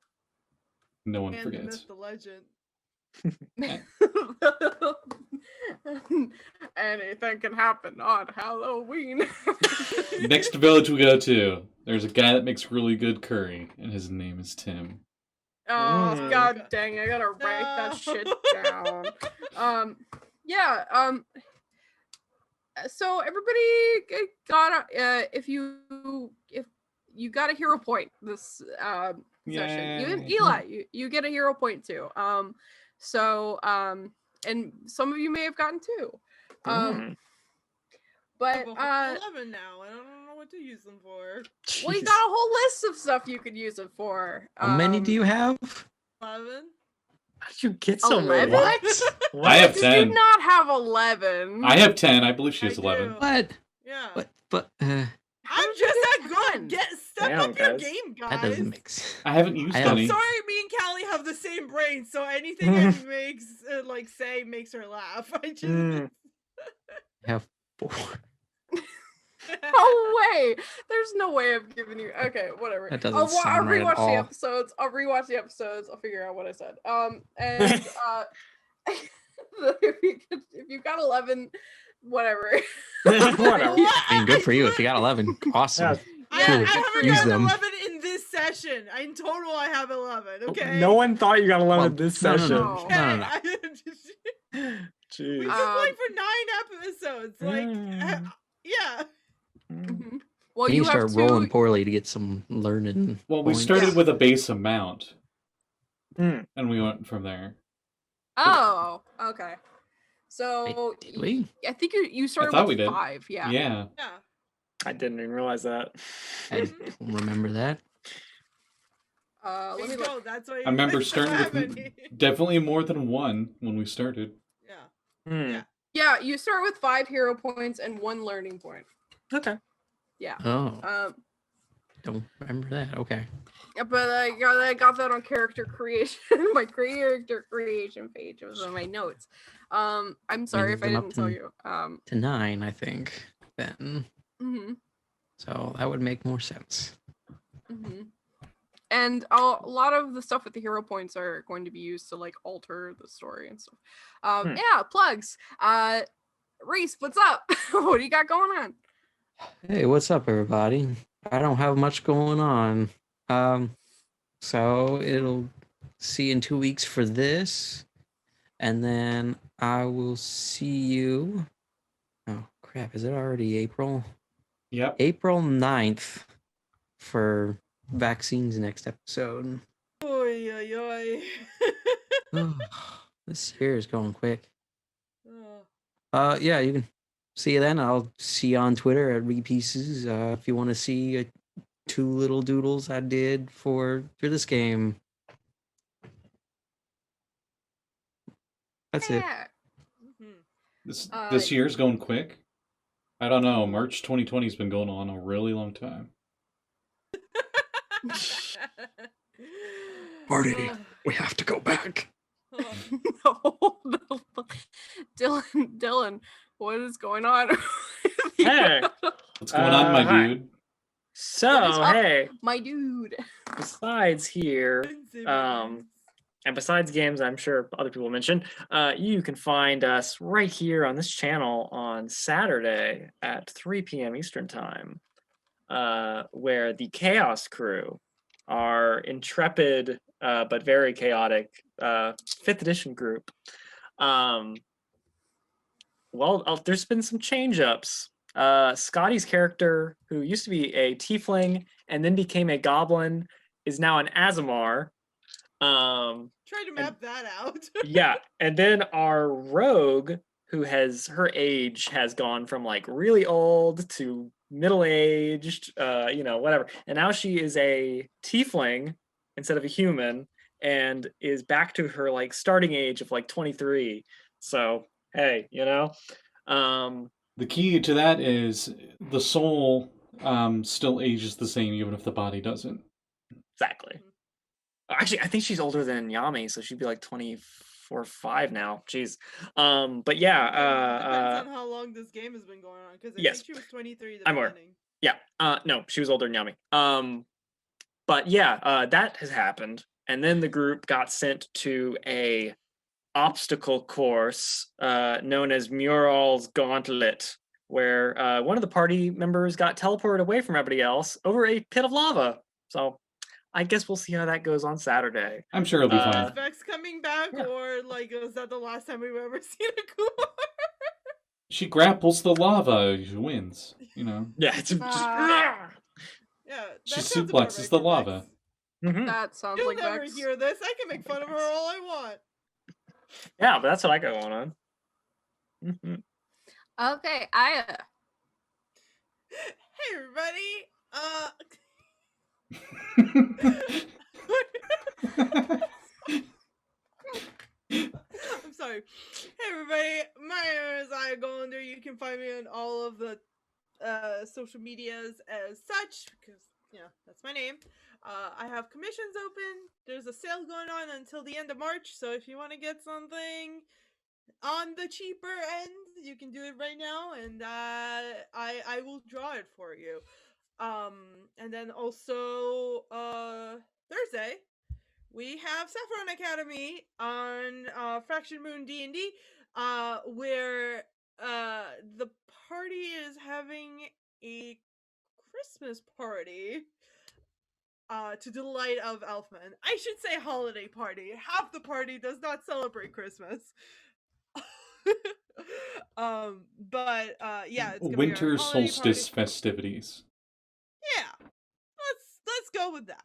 No one And the forgets. myth, the legend. Anything can happen on Halloween. Next village we go to, there's a guy that makes really good curry, and his name is Tim. Oh Mm. god dang, I gotta write that shit down. Yeah, so everybody got if you got a hero point this session. Even Yay. Eli, you get a hero point too. And some of you may have gotten two. Mm. But I have 11 now. I don't know what to use them for. well, you Jeez. got a whole list of stuff you could use it for. How many do you have? 11? How did you get so 11? many? What? I have Did 10. you not have 11? I have 10. I believe she has I 11. do. What? Yeah. But I'm just that good. Step Damn, up your guys. game, guys. that doesn't make sense. I haven't used I have- any. Sorry, me and Callie have the same brain, so anything I makes say makes her laugh. I just Mm. I have 4. No way. There's no way of giving you. Okay, whatever. That doesn't I'll sound right at rewatch the all. episodes. I'll rewatch the episodes. I'll figure out what I said. And if you got 11, whatever. Whatever. I mean, good for you if you got 11. Awesome. Yeah. I Cool. haven't Use gotten them. 11 in this session. In total, I have 11. Okay. No one thought you got 11 Well, this no, no, session. no. Okay. Jeez. We've been playing for 9 episodes. Mm. Yeah. Mm. Well, You you need to have start rolling two. poorly to get some learning. Well, we points. started with a base amount, Mm. and we went from there. Oh, okay. So Wait, did we? I think you started thought with we did. 5. Yeah. Yeah. Yeah. I didn't even realize that. I don't remember that. Let me There you look. go. That's why I remember you starting have with any. definitely more than one when we started. Yeah. Mm. Yeah. Yeah, you start with 5 hero points and 1 learning point. Okay. Yeah. Oh, don't remember that. Okay. Yeah, but I got that on character creation. My character creation page. It was on my notes. I'm sorry if I moved them up didn't tell to- you. To 9, I think. Then. Mhm, So that would make more sense. mhm. And a lot of the stuff with the hero points are going to be used to like alter the story and stuff. Hmm. Yeah, plugs. Reese, what's up? What do you got going on? Hey, what's up, everybody? I don't have much going on. So it'll see you in 2 weeks for this, and then I will see you. Oh crap! Is it already April? Yep. April 9th for vaccines next episode. Oy, oy, oy. This year is going quick. Oh. Yeah, you can see you then. I'll see you on Twitter at Repieces. If you want to see 2 little doodles I did for this game. That's it. Yeah. Mhm. This year's going quick. I don't know. March 2020 has been going on a really long time. Marty. Oh, We have to go back. oh. No. Dylan, what is going on? Hey. What's going on, my hi. dude? So, What is up? hey, My dude. besides here, and besides games, I'm sure other people mentioned, you can find us right here on this channel on Saturday at 3 p.m. Eastern Time, where the Chaos Crew, our intrepid but very chaotic 5th edition group, there's been some change-ups. Scotty's character, who used to be a tiefling and then became a goblin, is now an Azamar. Try to map that out. Yeah, and then our rogue, who her age has gone from like really old to middle-aged, whatever. And now she is a tiefling instead of a human, and is back to her like starting age of like 23. So hey, The key to that is the soul still ages the same even if the body doesn't. exactly. Actually, I think she's older than Yami, so she'd be like 24, 5 now. Jeez. But yeah. Depends on how long this game has been going on, because I yes. think she was 23 at the I'm aware. beginning. Yeah. No, she was older than Yami. But yeah, that has happened, and then the group got sent to a obstacle course known as Mural's Gauntlet, where one of the party members got teleported away from everybody else over a pit of lava. So I guess we'll see how that goes on Saturday. I'm sure it'll be fine. Is Vex coming back, yeah. or like was that the last time we've ever seen a Kumar? She grapples the lava, she wins, Yeah, it's Yeah, she that sounds about suplexes right the for lava. Vex. Mhm. That sounds You'll like never Vex. hear this. I can make fun of her all I want. Yeah, but that's what I got going on. Mhm. Okay, Aya. Hey everybody. I'm sorry. Hey everybody, my name is Aya Golander. You can find me on all of the social medias as such, because that's my name. I have commissions open. There's a sale going on until the end of March, so if you want to get something on the cheaper end, you can do it right now, and I will draw it for you. And then also Thursday we have Saffron Academy on Fraction Moon D&D, where the party is having a Christmas party to the delight of Elfman. I should say holiday party. Half the party does not celebrate Christmas. But yeah, it's gonna Winter be our holiday solstice party. festivities. Yeah, let's go with that.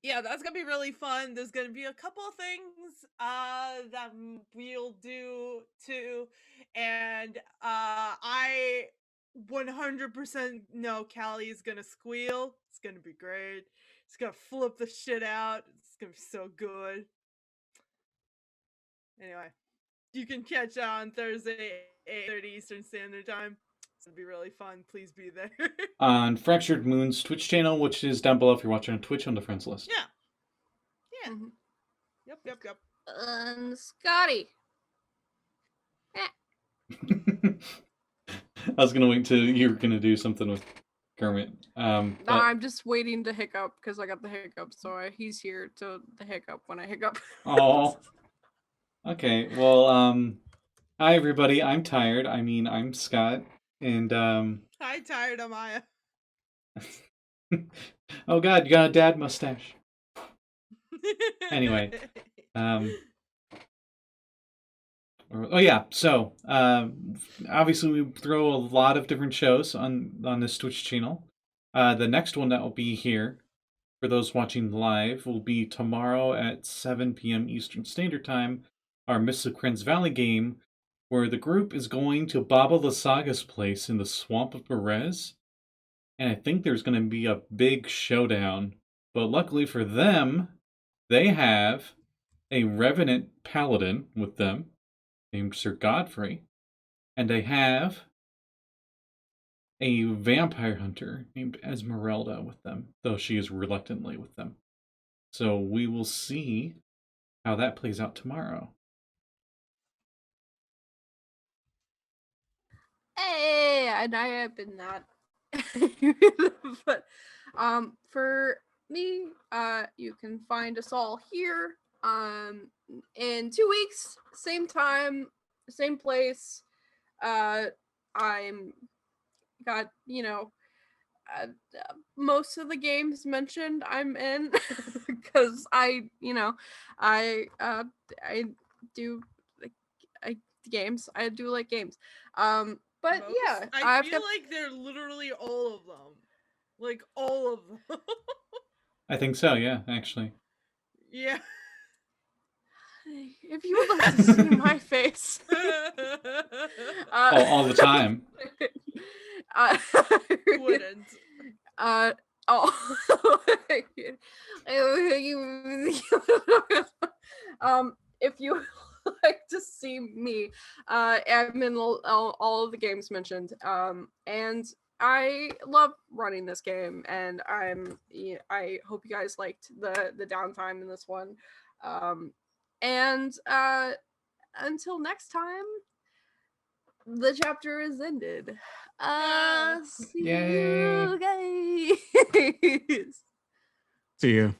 Yeah, that's gonna be really fun. There's gonna be a couple of things that we'll do too, and I 100% know Callie is gonna squeal. It's gonna be great. It's gonna flip the shit out. It's gonna be so good. Anyway, you can catch on Thursday 8:30 Eastern Standard Time. It's gonna be really fun. Please be there. On Fractured Moon's Twitch channel, which is down below if you're watching on Twitch on the friends list. Yeah. Yeah. Mhm. Yep. Scotty. I was gonna wait till you were gonna do something with Kermit. No, But I'm just waiting to hiccup because I got the hiccup, so he's here to the hiccup when I hiccup. oh, okay. Well, hi everybody. I'm tired. I mean, I'm Scott, and Hi, tired of Maya. oh God, you got a dad mustache. Anyway, oh yeah. So, obviously we throw a lot of different shows on this Twitch channel. The next one that will be here for those watching live will be tomorrow at 7 p.m. Eastern Standard Time. Our Mists of Kren's Valley game, where the group is going to Baba Lasaga's place in the Swamp of Perez. And I think there's going to be a big showdown. But luckily for them, they have a Revenant Paladin with them, named Sir Godfrey. And they have a Vampire Hunter named Esmeralda with them, though she is reluctantly with them. So we will see how that plays out tomorrow. Hey, and I have been that. But for me, you can find us all here in 2 weeks, same time, same place. I'm got most of the games mentioned I'm in because I do games. I do like games. But Most? yeah, I feel like they're literally all of them. Like all of them. I think so, yeah, actually. Yeah. If you would like to see my face. All the time. Wouldn't. Oh. If you like to see me, I'm in all of the games mentioned, and I love running this game, and I hope you guys liked the downtime in this one, and until next time, the chapter is ended. See Yay. you guys. See you.